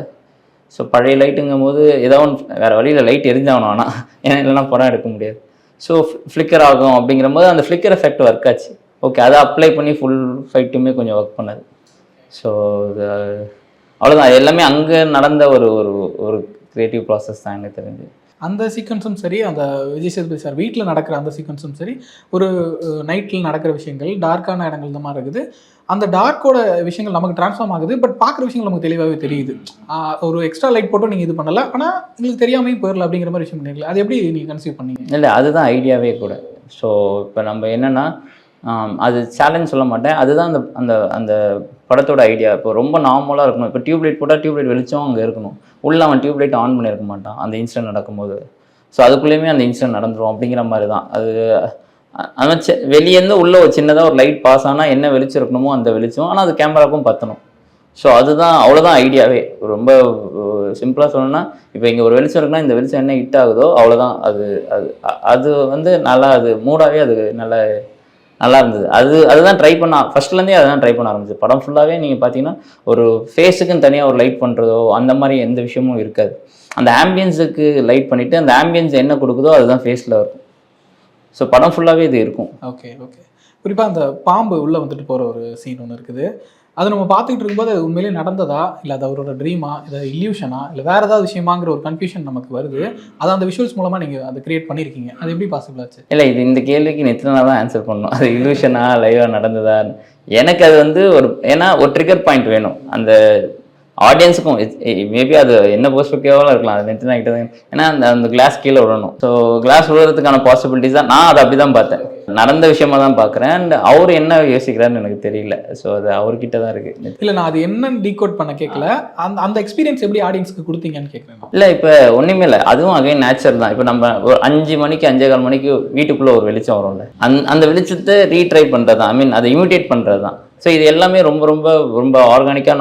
ஸோ பழைய லைட்டுங்கும் போது ஏதோ ஒன்று வேறு வழியில் லைட் எரிஞ்சாகணும். ஆனால் ஏன்னா இல்லைன்னா படம் எடுக்க முடியாது. ஸோ ஃப்ளிக்கர் ஆகும் அப்படிங்கிற போது அந்த ஃப்ளிக்கர் எஃபெக்ட் ஒர்க் ஆச்சு. ஓகே, அதை அப்ளை பண்ணி ஃபுல் ஃபைட்டுமே கொஞ்சம் ஒர்க் பண்ணது. ஸோ அவ்வளோதான். எல்லாமே அங்கே நடந்த ஒரு க்ரியேட்டிவ் ப்ராசஸ் தான் எனக்கு தெரிஞ்சு. அந்த சீக்வன்ஸும் சரி, அந்த விஜய் சேதுபதி சார் வீட்டில் நடக்கிற அந்த சீக்வன்ஸும் சரி, ஒரு நைட்டில் நடக்கிற விஷயங்கள் டார்க்கான இடங்கள் இந்த மாதிரி இருக்குது. அந்த டார்க்கோட விஷயங்கள் நமக்கு ட்ரான்ஸ்ஃபார்ம் ஆகுது. பட் பார்க்குற விஷயங்கள் நமக்கு தெளிவாகவே தெரியுது. ஒரு எக்ஸ்ட்ரா லைட் போட்டு நீங்கள் இது பண்ணலை, ஆனால் உங்களுக்கு தெரியாமையும் போயிடல அப்படிங்கிற மாதிரி விஷயம் பண்ணிருக்கல. அது எப்படி நீங்கள் கன்சீவ் பண்ணீங்க? இல்லை, அதுதான் ஐடியாவே கூட. ஸோ இப்போ நம்ம என்னென்னா அது சேலஞ்ச் சொல்ல மாட்டேன். அதுதான் அந்த அந்த அந்த படத்தோட ஐடியா. இப்போ ரொம்ப நார்மலாக இருக்கணும். இப்போ டியூப்லைட் போட்டால் டியூப்லைட் வெளிச்சம் அங்கே இருக்கணும். உள்ளே அவன் டியூப்லைட் ஆன் பண்ணியிருக்க மாட்டான் அந்த இன்சிடென்ட் நடக்கும்போது. ஸோ அதுக்குள்ளேயுமே அந்த இன்சிடென்ட் நடந்துடும் அப்படிங்கிற மாதிரி தான் அது. ஆனால் வெளியேருந்து உள்ளே ஒரு சின்னதாக ஒரு லைட் பாஸ் ஆனால் என்ன வெளிச்சம் இருக்கணுமோ அந்த வெளிச்சம், ஆனால் அது கேமராவுக்கும் பற்றணும். ஸோ அதுதான், அவ்வளோதான் ஐடியாவே. ரொம்ப சிம்பிளாக சொல்லணும்னா இப்போ இங்கே ஒரு வெளிச்சம் இருக்குன்னா இந்த வெளிச்சம் என்ன ஹிட் ஆகுதோ அவ்வளோதான். அது நல்லா அது மூடாகவே அது நல்லா இருந்தது. அதுதான் ட்ரை பண்ண ஃபர்ஸ்ட்லேருந்தே அதுதான் ட்ரை பண்ண ஆரம்பிச்சு. படம் ஃபுல்லாகவே நீங்கள் பார்த்தீங்கன்னா ஒரு ஃபேஸுக்குன்னு தனியாக ஒரு லைட் பண்ணுறதோ அந்த மாதிரி எந்த விஷயமும் இருக்காது. அந்த ஆம்பியன்ஸுக்கு லைட் பண்ணிவிட்டு அந்த ஆம்பியன்ஸ் என்ன கொடுக்குதோ அதுதான் ஃபேஸில் இருக்கும். ஸோ படம் ஃபுல்லாகவே இது இருக்கும். ஓகே. குறிப்பாக அந்த பாம்பு உள்ளே வந்துட்டு போகிற ஒரு சீன் ஒன்று இருக்குது. அது நம்ம பார்த்துக்கிட்டு இருக்கும்போது அது உண்மையிலே நடந்ததா, இல்லை அது அவரோட ட்ரீமா, இல்லை இல்யூஷனா, இல்லை வேறு ஏதாவது விஷயமாங்கிற ஒரு கன்ஃபியூஷன் நமக்கு வருது. அதை அந்த விஷுவல்ஸ் மூலமாக நீங்கள் அதை கிரியேட் பண்ணியிருக்கீங்க. அது எப்படி பாசிபிள் ஆச்சு? இல்லை, இந்த கேள்விக்கு நித்ரனா தான் ஆன்சர் பண்ணணும். அது இல்யூஷனா லைவாக நடந்ததா? எனக்கு அது ஏன்னா ஒரு ட்ரிகர் பாயிண்ட் வேணும் அந்த ஆடியன்ஸுக்கும். மேபி அது என்ன பெர்ஸ்பெக்டிவாக இருக்கலாம். அது நித்ரனா கிட்ட தான். ஏன்னா அந்த கிளாஸ் கீழே விடணும். ஸோ கிளாஸ் விழுறதுக்கான பாசிபிலிட்டிஸ் தான் நான் அதை அப்படி தான் பார்த்தேன். நடந்த விஷயமா தான் பார்க்குறேன். அண்ட் அவர் என்ன யோசிக்கிறாருன்னு எனக்கு தெரியல. ஸோ அது அவர்கிட்ட தான் இருக்குது. இல்லை, நான் அது என்னன்னு டீகோட் பண்ண கேட்கல. அந்த எக்ஸ்பீரியன்ஸ் எப்படி ஆடியன்ஸ்க்கு கொடுத்தீங்கன்னு கேட்குறேன். இல்லை, இப்போ ஒன்றுமே இல்லை. அதுவும் அகைன் நேச்சுரல் தான். இப்போ நம்ம ஒரு 5 மணிக்கு 5:15 மணிக்கு வீட்டுக்குள்ளே ஒரு வெளிச்சம் வரும்ல, அந்த வெளிச்சத்தை ரீட்ரை பண்ணுறது தான். ஐ மீன் அதை இமிட்டேட் பண்ணுறது தான். ஸோ இது எல்லாமே ரொம்ப ரொம்ப ரொம்ப ஆர்கானிக்காக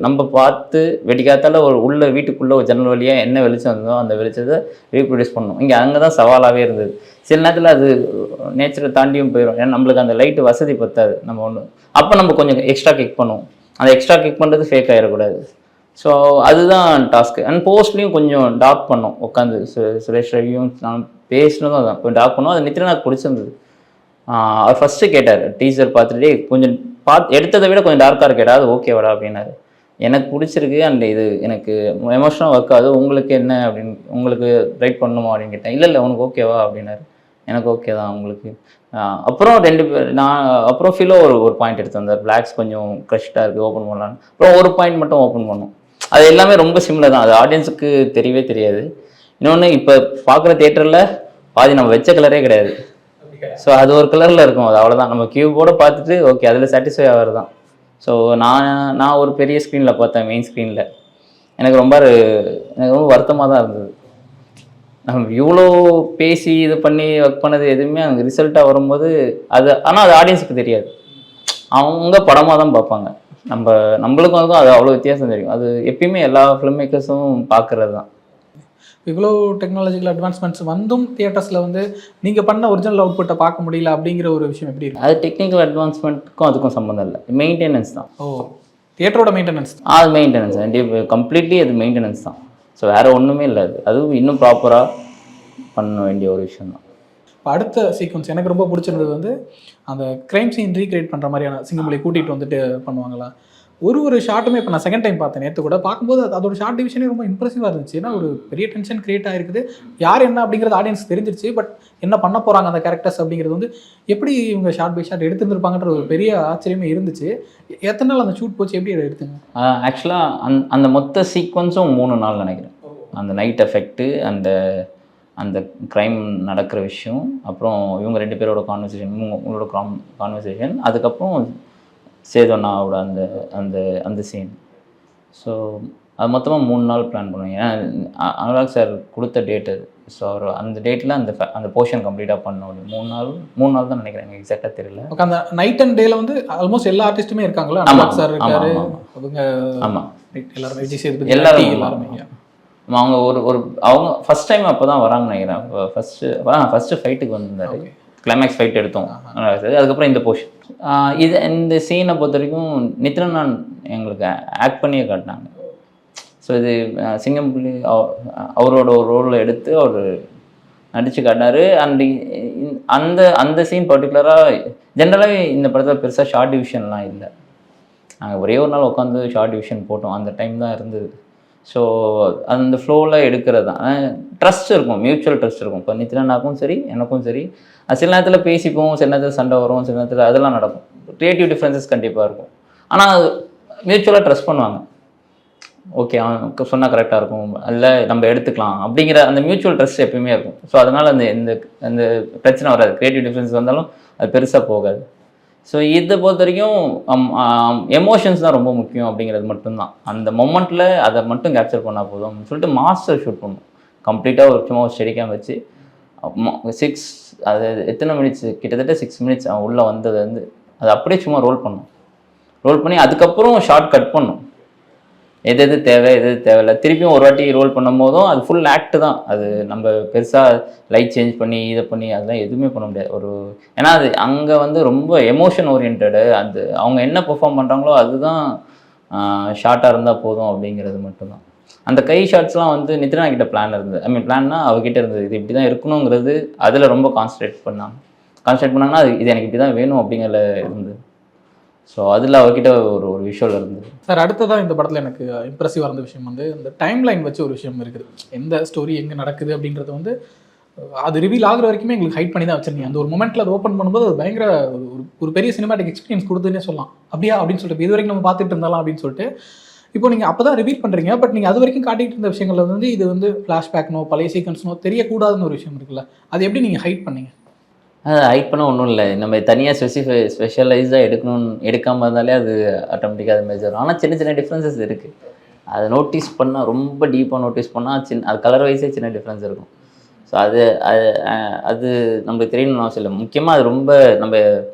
நம்ம பார்த்து வெடிக்காத்தால உள்ள வீட்டுக்குள்ளே ஒரு ஜன்னல் வழியாக என்ன வெளிச்சம் இருந்ததோ அந்த வெளிச்சத்தை ரீப்ரொடியூஸ் பண்ணணும். இங்கே அங்கே தான் சவாலாகவே இருந்தது. சில நேரத்தில் அது நேச்சரை தாண்டியும் போயிடும். ஏன்னா நம்மளுக்கு அந்த லைட்டு வசதி பத்தாது. அப்போ நம்ம கொஞ்சம் எக்ஸ்ட்ரா கிக் பண்ணுவோம். அந்த எக்ஸ்ட்ரா கிக் பண்ணுறது ஃபேக் ஆகிடக்கூடாது. ஸோ அதுதான் டாஸ்க்கு. அண்ட் போஸ்ட்லேயும் கொஞ்சம் டார்க் பண்ணோம். உட்காந்து சுரேஷ் ரவியும் நான் பேசினதும் அதான் கொஞ்சம் டார்க் பண்ணோம். அது நித்ரனாக்கு பிடிச்சிருந்தது. அவர் ஃபஸ்ட்டு கேட்டார், டீசர் பார்த்துட்டு கொஞ்சம் எடுத்ததை விட கொஞ்சம் டார்க்காக கேட்டால் அது ஓகேவாடா அப்படின்னாரு. எனக்கு பிடிச்சிருக்கு. அண்ட் இது எனக்கு எமோஷனலாக ஒர்க் ஆகுது. உங்களுக்கு என்ன அப்படின்னு, உங்களுக்கு ரைட் பண்ணணுமா அப்படின்னு கேட்டேன். இல்லை உனக்கு ஓகேவா அப்படின்னாரு. எனக்கு ஓகே தான் உங்களுக்கு. அப்புறம் 2 பேர் அப்புறம் ஃபிலோ ஒரு பாயிண்ட் எடுத்து வந்தார். பிளாக்ஸ் கொஞ்சம் க்ரஷ்டாக இருக்குது, ஓப்பன் பண்ணலான்னு. அப்புறம் ஒரு பாயிண்ட் மட்டும் ஓப்பன் பண்ணோம். அது எல்லாமே ரொம்ப சிம்லர் தான். அது ஆடியன்ஸுக்கு தெரியவே தெரியாது. இன்னொன்று, இப்போ பார்க்குற தியேட்டரில் பாதி நம்ம வச்ச கலரே கிடையாது. ஸோ அது ஒரு கலரில் இருக்கும். அது அவ்வளோதான். நம்ம கியூபோடு பார்த்துட்டு ஓகே அதில் சாட்டிஸ்ஃபை ஆகிறது தான். ஸோ நான் ஒரு பெரிய ஸ்க்ரீனில் பார்த்தேன், மெயின் ஸ்க்ரீனில். எனக்கு ரொம்ப வருத்தமாக தான் இருந்தது. நம்ம இவ்வளோ பேசி இது பண்ணி ஒர்க் பண்ணது எதுவுமே அங்கே ரிசல்ட்டாக வரும்போது ஆனால் அது ஆடியன்ஸுக்கு தெரியாது. அவங்க படமாக தான் பார்ப்பாங்க. நம்மளுக்கும் அது அவ்வளோ வித்தியாசம் தெரியும். அது எப்பயுமே எல்லா ஃபிலிம் மேக்கர்ஸும் பார்க்குறது தான். இவ்வளோ டெக்னாலஜிக்கல் அட்வான்ஸ்மெண்ட்ஸ் வந்தும் தியேட்டர்ஸில் நீங்கள் பண்ண ஒரிஜினல் அவுட்புட்டை பார்க்க முடியல அப்படிங்கிற ஒரு விஷயம் எப்படி இருக்கு? அது டெக்னிக்கல் அட்வான்ஸ்மெண்ட்டுக்கும் அதுக்கும் சம்மந்தம் இல்லை. மெயின்டெனன்ஸ் தான். தியேட்டரோட மெயின்டெனன்ஸ். அது மெயின்டெனன்ஸ் கம்ப்ளீட்லி அது மெயின்டெனன்ஸ் தான். ஸோ வேறு ஒன்றுமே இல்லை. அதுவும் இன்னும் ப்ராப்பராக பண்ண வேண்டிய ஒரு விஷயம் தான். இப்போ அடுத்த சீக்வன்ஸ் எனக்கு ரொம்ப பிடிச்சிருந்தது அந்த க்ரைம் சீன் ரீக்ரியேட் பண்ணுற மாதிரியான சிங்கமலை கூட்டிகிட்டு வந்துட்டு பண்ணுவாங்களா, ஒரு ஷாட்டுமே இப்போ நான் செகண்ட் டைம் பார்த்தேன் நேற்று கூட பார்க்கும்போது அதோட ஷார்ட் டிவிஷனே ரொம்ப இம்ப்ரெசிவாக இருந்துச்சு. ஏன்னா ஒரு பெரிய டென்ஷன் கிரியேட் ஆகிருக்குது. யார் என்ன அப்படிங்கிறது ஆடியன்ஸ் தெரிஞ்சிருச்சு. பட் என்ன பண்ண போகிறாங்க அந்த கேரக்டர்ஸ் அப்படிங்கிறது வந்து எப்படி இவங்க ஷார்ட் பை ஷார்ட் எடுத்துருந்துருப்பாங்கன்ற ஒரு பெரிய ஆச்சரியமே இருந்துச்சு. எத்தனை நாள் அந்த ஷூட் போச்சு, எப்படி எடுத்துங்க? ஆக்சுவலாக அந்த மொத்த சீக்வன்ஸும் 3 நாள் நினைக்கிறேன். அந்த நைட் எஃபெக்ட்டு, அந்த அந்த க்ரைம் நடக்கிற விஷயம், அப்புறம் இவங்க 2 பேரோட கான்வர்சேஷன், உங்களோட கான்வர்சேஷன், அதுக்கப்புறம் சேதனாவோட அந்த அந்த அந்த சீன். ஸோ அது மொத்தமாக 3 நாள் பிளான் பண்ணுவோம். ஏன்னா அனுராக் சார் கொடுத்த டேட் அது. ஸோ அவர் அந்த டேட்டில் அந்த போர்ஷன் கம்ப்ளீட்டாக பண்ண ஒரு 3 நாள் தான் நினைக்கிறேன், எனக்கு எக்ஸாக்டாக தெரியல. ஓகே, அந்த நைட் அண்ட் டேல வந்து ஆல்மோஸ்ட் எல்லா ஆர்டிஸ்ட்டுமே இருக்காங்களா? அனுராக் சார் இருக்காரு, அவங்க ஆமாம் எல்லாரும் விஜய் சேதுபதி எல்லாருமே. அவங்க அவங்க ஃபர்ஸ்ட் டைம் அப்போ தான் வராங்கன்னு நினைக்கிறேன். ஃபஸ்ட்டு ஃபைட்டுக்கு வந்திருந்தாரு. கிளைமேக்ஸ் ஃபைட் எடுத்தோம். அதுக்கப்புறம் இந்த போர்ஷன் இந்த சீனை பொறுத்த வரைக்கும் நித்யன் எங்களுக்கு ஆக்ட் பண்ணியே காட்டினாங்க. ஸோ இது சிங்கம்புலி அவரோட ஒரு ரோலில் எடுத்து அவர் நடித்து காட்டினார். அண்ட் அந்த சீன் பர்டிகுலராக ஜென்ரலாகவே இந்த படத்தில் பெருசாக ஷார்ட் டிவிஷன்லாம் இல்லை. நாங்கள் ஒரே ஒரு நாள் உட்காந்து ஷார்ட் டிவிஷன் போட்டோம். அந்த டைம் தான் இருந்தது. ஸோ அந்த ஃப்ளோவில் எடுக்கிறது தான். ட்ரஸ்ட் இருக்கும், மியூச்சுவல் ட்ரஸ்ட் இருக்கும். இப்போ நித்யனாக்கும் சரி எனக்கும் சரி, சில நேரத்தில் பேசிப்போம், சில நேரத்தில் சண்டை வரும், சில நேரத்தில் அதெல்லாம் நடக்கும். க்ரியேட்டிவ் டிஃப்ரென்சஸ் கண்டிப்பாக இருக்கும். ஆனால் மியூச்சுவலாக ட்ரஸ்ட் பண்ணுவாங்க. ஓகே, அவன் சொன்னால் கரெக்டாக இருக்கும், இல்லை நம்ம எடுத்துக்கலாம் அப்படிங்கிற அந்த மியூச்சுவல் ட்ரஸ்ட் எப்பயுமே இருக்கும். ஸோ அதனால் அந்த பிரச்சனை வராது. க்ரியேட்டிவ் டிஃப்ரென்ஸ் வந்தாலும் அது பெருசாக போகாது. ஸோ இதை பொறுத்த வரைக்கும் எமோஷன்ஸ் தான் ரொம்ப முக்கியம் அப்படிங்கிறது மட்டும்தான். அந்த மொமெண்ட்டில் அதை மட்டும் கேப்சர் பண்ணால் போதும் சொல்லிட்டு மாஸ்டர் ஷூட் பண்ணும். கம்ப்ளீட்டாக சும்மா ஒரு ஸ்டெடிக்காக வச்சு 6 அது எத்தனை மினிட்ஸ், கிட்டத்தட்ட 6 மினிட்ஸ் அவன் உள்ளே வந்தது வந்து அதை அப்படியே சும்மா ரோல் பண்ணி அதுக்கப்புறம் ஷார்ட் கட் பண்ணும். எது தேவை எது தேவையில்லை, திருப்பியும் ஒரு வாட்டி ரோல் பண்ணும் போதும் அது ஃபுல் ஆக்ட் தான். அது நம்ம பெருசாக லைட் சேஞ்ச் பண்ணி இதை பண்ணி அதெல்லாம் எதுவுமே பண்ண முடியாது. ஏன்னா அது அங்கே வந்து ரொம்ப எமோஷன் ஓரியன்டு. அது அவங்க என்ன பெர்ஃபார்ம் பண்ணுறாங்களோ அதுதான் ஷார்ட்டாக இருந்தால் போதும் அப்படிங்கிறது மட்டும்தான். அந்த கை ஷார்ட்ஸ்லாம் வந்து நித்யனா கிட்ட பிளான் இருந்தது. பிளான்னா அவகிட்ட இருந்தது. இது இப்படி தான் இருக்கணுங்கிறது அதில் ரொம்ப கான்சன்ட்ரேட் பண்ணாங்கன்னா இது எனக்கு இப்படி தான் வேணும் அப்படிங்கிறத இருந்தது. ஸோ அதில் அவர்கிட்ட ஒரு விஷுவல் இருந்தது. சார், அடுத்ததான் இந்த படத்தில் எனக்கு இம்ப்ரெசிவாக இருந்த விஷயம் வந்து இந்த டைம் லைன் வச்சு ஒரு விஷயம் இருக்குது. எந்த ஸ்டோரி எங்கே நடக்குது அப்படின்றது வந்து அது ரிவீல் ஆகிற வரைக்குமே எங்களுக்கு ஹைட் பண்ணி தான் வச்சிருந்தீங்க. அந்த ஒரு மொமெண்ட்டில் அதை ஓப்பன் பண்ணும்போது அது பயங்கர ஒரு பெரிய சினிமாட்டிக் எக்ஸ்பீரியன்ஸ் கொடுத்துன்னே சொல்லலாம். அப்படியா அப்படின்னு சொல்லிட்டு இது வரைக்கும் நம்ம பார்த்துட்டு இருந்தாலும் அப்படின்னு சொல்லிட்டு இப்போ நீங்கள் அப்போ தான் ரிவீல் பண்ணுறீங்க. பட் நீங்கள் அது வரைக்கும் காட்டிகிட்டு இருந்த விஷயங்கள் வந்து இது வந்து ஃப்ளாஷ்பேக்னோ பழைய சீக்வன்ஸ்னோ தெரியக்கூடாதுன்னு ஒரு விஷயம் இருக்குல்ல, அது எப்படி நீங்கள் ஹைட் பண்ணீங்க? அது ஹைட் பண்ண ஒன்றும் இல்லை. நம்ம தனியாக ஸ்பெஷலைஸாக எடுக்காமல் இருந்தாலே அது ஆட்டோமேட்டிக்காக அது மேஜர். ஆனால் சின்ன சின்ன டிஃப்ரென்சஸ் இருக்குது. அதை நோட்டீஸ் பண்ணால், ரொம்ப டீப்பாக நோட்டீஸ் பண்ணால் அது கலர் வைஸே சின்ன டிஃப்ரென்ஸ் இருக்கும். ஸோ அது நம்மளுக்கு தெரியணும்னு அவசியம் இல்லை. முக்கியமாக அது ரொம்ப நம்ம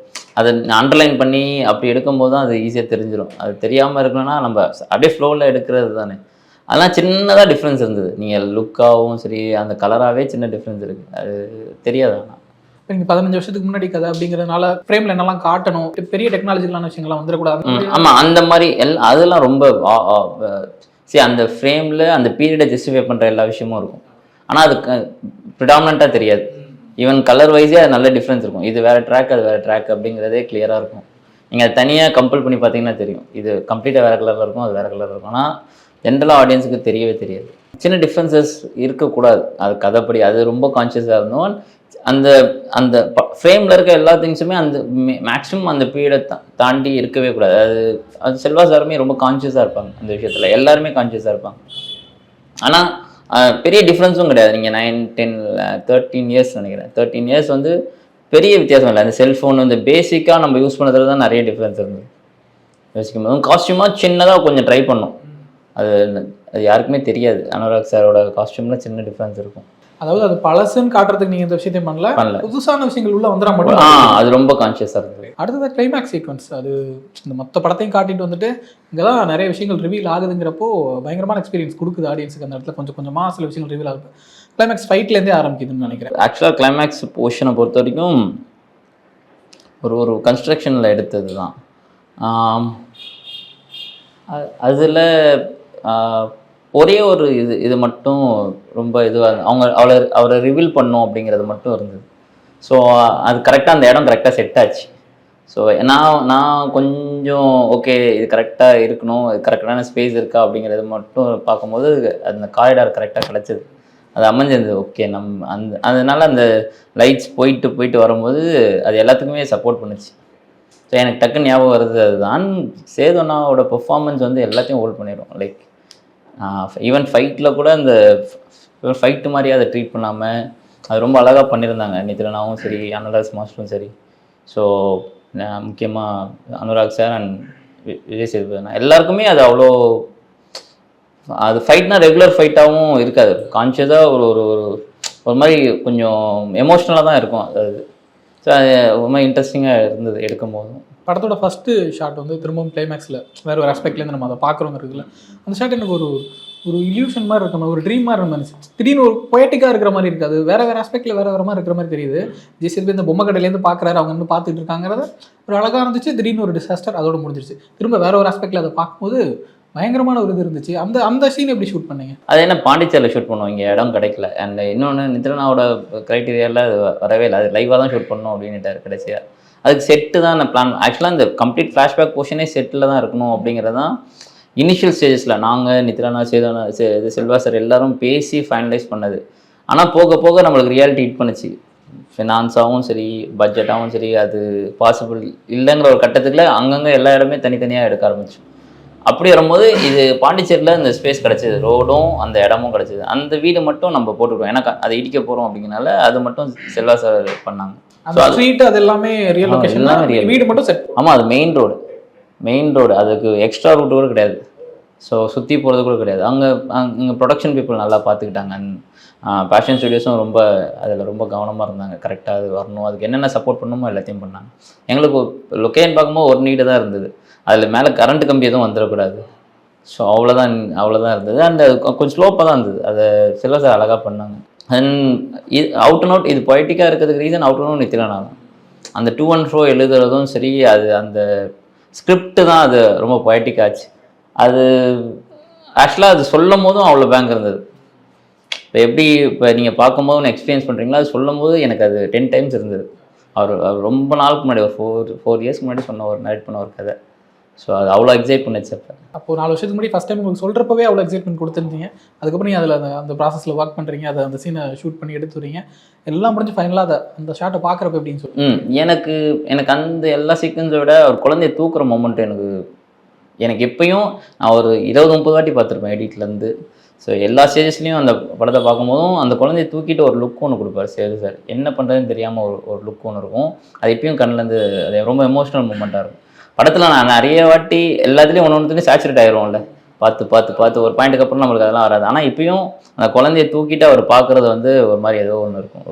அதை அண்டர்லைன் பண்ணி அப்படி எடுக்கும்போது தான் அது ஈஸியாக தெரிஞ்சிடும். அது தெரியாமல் இருக்கணும்னா நம்ம அப்படியே ஃப்ளோவில் எடுக்கிறது தானே. அதெல்லாம் சின்னதாக டிஃப்ரென்ஸ் இருந்தது. நீங்கள் லுக்காகவும் சரி, அந்த கலராகவே சின்ன டிஃப்ரென்ஸ் இருக்குது. அது தெரியாது. ஆனால் நீங்கள் 15 வருஷத்துக்கு முன்னாடி கதை அப்படிங்கிறதுனால ஃப்ரேமில் என்னெல்லாம் காட்டணும், பெரிய டெக்னாலஜிக்கலான விஷயங்கள்லாம் வந்துடக்கூடாது. ஆமாம், அந்த மாதிரி அதெல்லாம் ரொம்ப சரி, அந்த ஃப்ரேமில் அந்த பீரியடை ஜஸ்டிஃபை பண்ணுற எல்லா விஷயமும் இருக்கும். ஆனால் அது ப்ரிடாமினண்ட்டாக தெரியாது. ஈவன் கலர் வைஸே அது நல்ல டிஃப்ரென்ஸ் இருக்கும். இது வேறு ட்ராக், அது வேறு ட்ராக் அப்படிங்கிறதே கிளியராக இருக்கும். நீங்கள் அதை தனியாக கம்பல் பண்ணி பார்த்தீங்கன்னா தெரியும். இது கம்ப்ளீட்டாக வேறு கலரில் இருக்கும், அது வேறு கலரில் இருக்கும். ஆனால் ஜென்ரலாக ஆடியன்ஸுக்கு தெரியவே தெரியாது. சின்ன டிஃப்ரென்சஸ் இருக்கக்கூடாது. அது கதைப்படி அது ரொம்ப கான்ஷியஸாக இருந்தோம். அந்த அந்த ஃப்ரேமில் இருக்க எல்லா திங்ஸுமே அந்த மேக்ஸிமம் அந்த பீரியடை தாண்டி இருக்கவே கூடாது. அது செல்வா சாருமே ரொம்ப கான்ஷியஸாக இருப்பாங்க அந்த விஷயத்தில். எல்லாருமே கான்ஷியஸாக இருப்பாங்க. ஆனால் பெரிய டிஃப்ரென்ஸும் கிடையாது. நீங்கள் 9, 10, 13 இயர்ஸ் நினைக்கிறேன். 13 இயர்ஸ் வந்து பெரிய வித்தியாசம் இல்லை. அந்த செல்ஃபோன் வந்து பேசிக்காக நம்ம யூஸ் பண்ணுறதுல தான் நிறைய டிஃப்ரென்ஸ் இருந்தது. யோசிக்கும் போது காஸ்டியூமாக சின்னதாக கொஞ்சம் ட்ரை பண்ணோம். அது யாருக்குமே தெரியாது. அனுராக் சாரோட காஸ்டியூமில் சின்ன டிஃப்ரென்ஸ் இருக்கும். அதாவது அது பழசுன்னு காட்டுறதுக்கு நீங்கள் இந்த விஷயத்தையும் பண்ணல, புதுசான விஷயங்கள் உள்ள வந்துட மட்டும் அது ரொம்ப கான்ஷியஸாக இருந்தது. அடுத்தது கிளைமேக்ஸ் சீக்வன்ஸ். அது இந்த மொத்த படத்தையும் காட்டிட்டு வந்துட்டு இங்கே தான் நிறைய விஷயங்கள் ரிவீல் ஆகுதுங்கிறப்போ பயங்கரமான எக்ஸ்பீரியன்ஸ் கொடுக்குது ஆடியன்ஸுக்கு. அந்த இடத்துல கொஞ்சம் கொஞ்சமாக சில விஷயங்கள் ரிவீல் ஆகுது. கிளைமேக்ஸ் ஃபைட்லேருந்தே ஆரம்பிக்குதுன்னு நினைக்கிறேன். ஆக்சுவலாக கிளைமேக்ஸ் போர்ஷனை பொறுத்த வரைக்கும் ஒரு கன்ஸ்ட்ரக்ஷனில் எடுத்தது தான். அதில் ஒரே ஒரு இது மட்டும் ரொம்ப இதுவாக அவரை ரிவீல் பண்ணோம் அப்படிங்கிறது மட்டும் இருந்தது. ஸோ அது கரெக்டாக அந்த இடம் கரெக்டாக செட் ஆச்சு. ஸோ நான் கொஞ்சம் கொஞ்சம் ஓகே இது கரெக்டாக இருக்கணும், இது கரெக்டான ஸ்பேஸ் இருக்கா அப்படிங்கிறது மட்டும் பார்க்கும்போது அந்த காரிடார் கரெக்டாக கிடச்சிது. அது அமைஞ்சிருந்தது. ஓகே அதனால அந்த லைட்ஸ் போயிட்டு வரும்போது அது எல்லாத்துக்குமே சப்போர்ட் பண்ணுச்சு. ஸோ எனக்கு டக்குன்னு ஞாபகம் வருது அதுதான். சேதுனாவோட பெர்ஃபார்மன்ஸ் வந்து எல்லாத்தையும் ஹோல்ட் பண்ணிடும். லைக் ஈவன் ஃபைட்டில் கூட அந்த ஃபைட்டு மாதிரி அதை ட்ரீட் பண்ணாமல் அது ரொம்ப அழகாக பண்ணியிருந்தாங்க. நித்ரனாவும் சரி, அனுராக் மாஸ்டரும் சரி. ஸோ முக்கியமாக அனுராக் சார் அண்ட் விஜய் சேதுபதி எல்லாருக்குமே அது அவ்வளோ அது ஃபைட்னா ரெகுலர் ஃபைட்டாகவும் இருக்காது. கான்ஷியஸாக ஒரு ஒரு ஒரு மாதிரி கொஞ்சம் எமோஷ்னலாக தான் இருக்கும் அது. ஸோ அது ரொம்ப இன்ட்ரெஸ்டிங்காக இருந்தது எடுக்கும் போதும். படத்தோட ஃபஸ்ட்டு ஷாட் வந்து திரும்பவும் கிளைமேக்ஸில் வேறு ஒரு ஆஸ்பெக்ட்லேருந்து நம்ம அதை பார்க்குறோங்கிறதுல அந்த ஷாட் எனக்கு ஒரு இல்யூஷன் மாதிரி இருக்க மாதிரி, ஒரு ட்ரீம் மாதிரி இருந்துச்சு. திடீர்னு ஒரு பொயட்டிக்காக இருக்கிற மாதிரி இருக்காது, வேறு ஆஸ்பெக்டில் வேறு மாதிரி இருக்கிற மாதிரி தெரியுது. ஜெய்சேல்வி இந்த பொம்மை கடையிலேருந்து பார்க்குறாரு, அவங்க வந்து பார்த்துட்டு இருக்காங்கிறத ஒரு அழகாக இருந்துச்சு. திடீர்னு ஒரு டிசாஸ்டர் அதோட முடிஞ்சிருச்சு. திரும்ப வேறு ஒரு ஆஸ்பெக்டில் அதை பார்க்கும்போது பயங்கரமான ஒரு இது இருந்துச்சு. அந்த சீன் எப்படி ஷூட் பண்ணீங்க? அது என்ன பாண்டிச்சேரியில் ஷூட் பண்ணுவோம், இங்கே இடம் கிடைக்கல. அண்ட் இன்னொன்று நித்ரனாவோட க்ரைட்டீரியாவில் அது வரவே இல்லை. அது லைவாக தான் ஷூட் பண்ணணும் அப்படின்னுட்டார் கடைசியாக. அதுக்கு செட்டு தான் நான் பிளான். ஆக்சுவலாக இந்த கம்ப்ளீட் ஃப்ளாஷ்பேக் போர்ஷனே செட்டில் தான் இருக்கணும் அப்படிங்கிறது தான் இனிஷியல் ஸ்டேஜஸில் நாங்கள் நித்ரனா செல்வா சார் எல்லாரும் பேசி ஃபைனலைஸ் பண்ணது. ஆனால் போக போக நம்மளுக்கு ரியாலிட்டி ஹிட் பண்ணுச்சு. ஃபினான்ஸாகவும் சரி, பட்ஜெட்டாகவும் சரி, அது பாசிபிள் இல்லைங்கிற ஒரு கட்டத்துக்குள்ள அங்கங்கே எல்லா இடமே தனித்தனியாக எடுக்க ஆரம்பிச்சோம். அப்படி வரும்போது இது பாண்டிச்சேரியில் இந்த ஸ்பேஸ் கிடச்சிது, ரோடும் அந்த இடமும் கிடச்சிது. அந்த வீடு மட்டும் நம்ம போட்டுக்கிட்டோம், ஏன்னா அதை இடிக்க போகிறோம் அப்படிங்கிறனால அது மட்டும் செல்வா சார் பண்ணாங்க. அது எல்லாமே ரியல் லொகேஷன், வீடு மட்டும் செட். ஆமாம், அது மெயின் ரோடு, அதுக்கு எக்ஸ்ட்ரா ரூட் கூட கிடையாது. ஸோ சுற்றி போகிறது கூட கிடையாது. அங்கே ப்ரொடக்ஷன் பீப்புள் நல்லா பார்த்துக்கிட்டாங்க. பேஷன் ஸ்டுடியோஸும் ரொம்ப அதில் ரொம்ப கவனமாக இருந்தாங்க. கரெக்டாக அது வரணும், அதுக்கு என்னென்ன சப்போர்ட் பண்ணணுமோ எல்லாத்தையும் பண்ணாங்க. எங்களுக்கு லொக்கேஷன் பார்க்கும்போது ஒரு நீடு தான் இருந்தது, அதில் மேலே கரண்ட் கம்பி எதுவும் வந்துடக்கூடாது. ஸோ அவ்வளோதான் இருந்தது. அந்த கொஞ்சம் ஸ்லோப்பாக தான் இருந்தது. அதை சில சார் அழகாக பண்ணாங்க. அண்ட் இது அவுட் அண்ட் அவுட் இது பொய்டிக்காக இருக்கிறதுக்கு ரீசன் அவுட் அண்ட் அவுட் நித்ரனா தான். அந்த 2 and 4 எழுதுறதும் சரி, அது அந்த ஸ்கிரிப்ட் தான் அது ரொம்ப பொய்டிக் ஆச்சு. அது ஆக்சுவலாக அது சொல்லும் போதும் அவ்வளோ பேங்க் இருந்தது. இப்போ நீங்கள் பார்க்கும்போது ஒன்று எக்ஸ்பீரியன்ஸ் பண்ணுறீங்களா, அது சொல்லும் போது எனக்கு அது 10 times இருந்தது. அவர் ரொம்ப நாளுக்கு முன்னாடி ஒரு 4 years முன்னாடி நைட் பண்ண ஒரு கதை. ஸோ அது அவ்வளோ எக்ஸைட் பண்ணிச்சு. அப்போ 4 வருஷத்துக்கு முன்னாடி ஃபஸ்ட் டைம் உங்களுக்கு சொல்கிறப்பவே அவ்வளோ எக்ஸைட்மெண்ட் கொடுத்துருந்தீங்க. அதுக்கப்புறம் நீங்கள் அதில் அந்த ப்ராசஸில் ஒர்க் பண்ணுறீங்க, அதை அந்த சீனை ஷூட் பண்ணி எடுத்துறீங்க, எல்லாம் முடிஞ்சு ஃபைனலாக அந்த ஷாட்டை பார்க்குறப்ப எப்படின்னு சொல்லி. எனக்கு அந்த எல்லா சீக்வன்ஸை விட ஒரு குழந்தைய தூக்குற மொமெண்ட் எனக்கு எப்பயும் நான் ஒரு 20-30 வாட்டி பார்த்துருப்பேன் எடிட்லேருந்து. ஸோ எல்லா ஸ்டேஜஸ்லையும் அந்த படத்தை பார்க்கும்போதும் அந்த குழந்தைய தூக்கிட்டு ஒரு லுக் ஒன்று கொடுப்பார் சேது சார். என்ன பண்ணுறதுன்னு தெரியாமல் ஒரு லுக் ஒன்று இருக்கும். அது எப்பயும் கண்ணிலேருந்து அது ரொம்ப எமோஷ்னல் மூமெண்ட்டாக இருக்கும். படத்தில் நான் நிறைய வாட்டி எல்லாத்துலேயும் ஒன்றுத்துலேயும் சேச்சுரேட் ஆகிருவோம்ல, பார்த்து ஒரு பாயிண்ட்டுக்கு அப்புறம் நம்மளுக்கு அதெல்லாம் வராது. ஆனால் இப்பயும் அந்த குழந்தைய தூக்கிட்டு அவர் பார்க்குறது ஒரு மாதிரி ஏதோ ஒன்று இருக்கும்,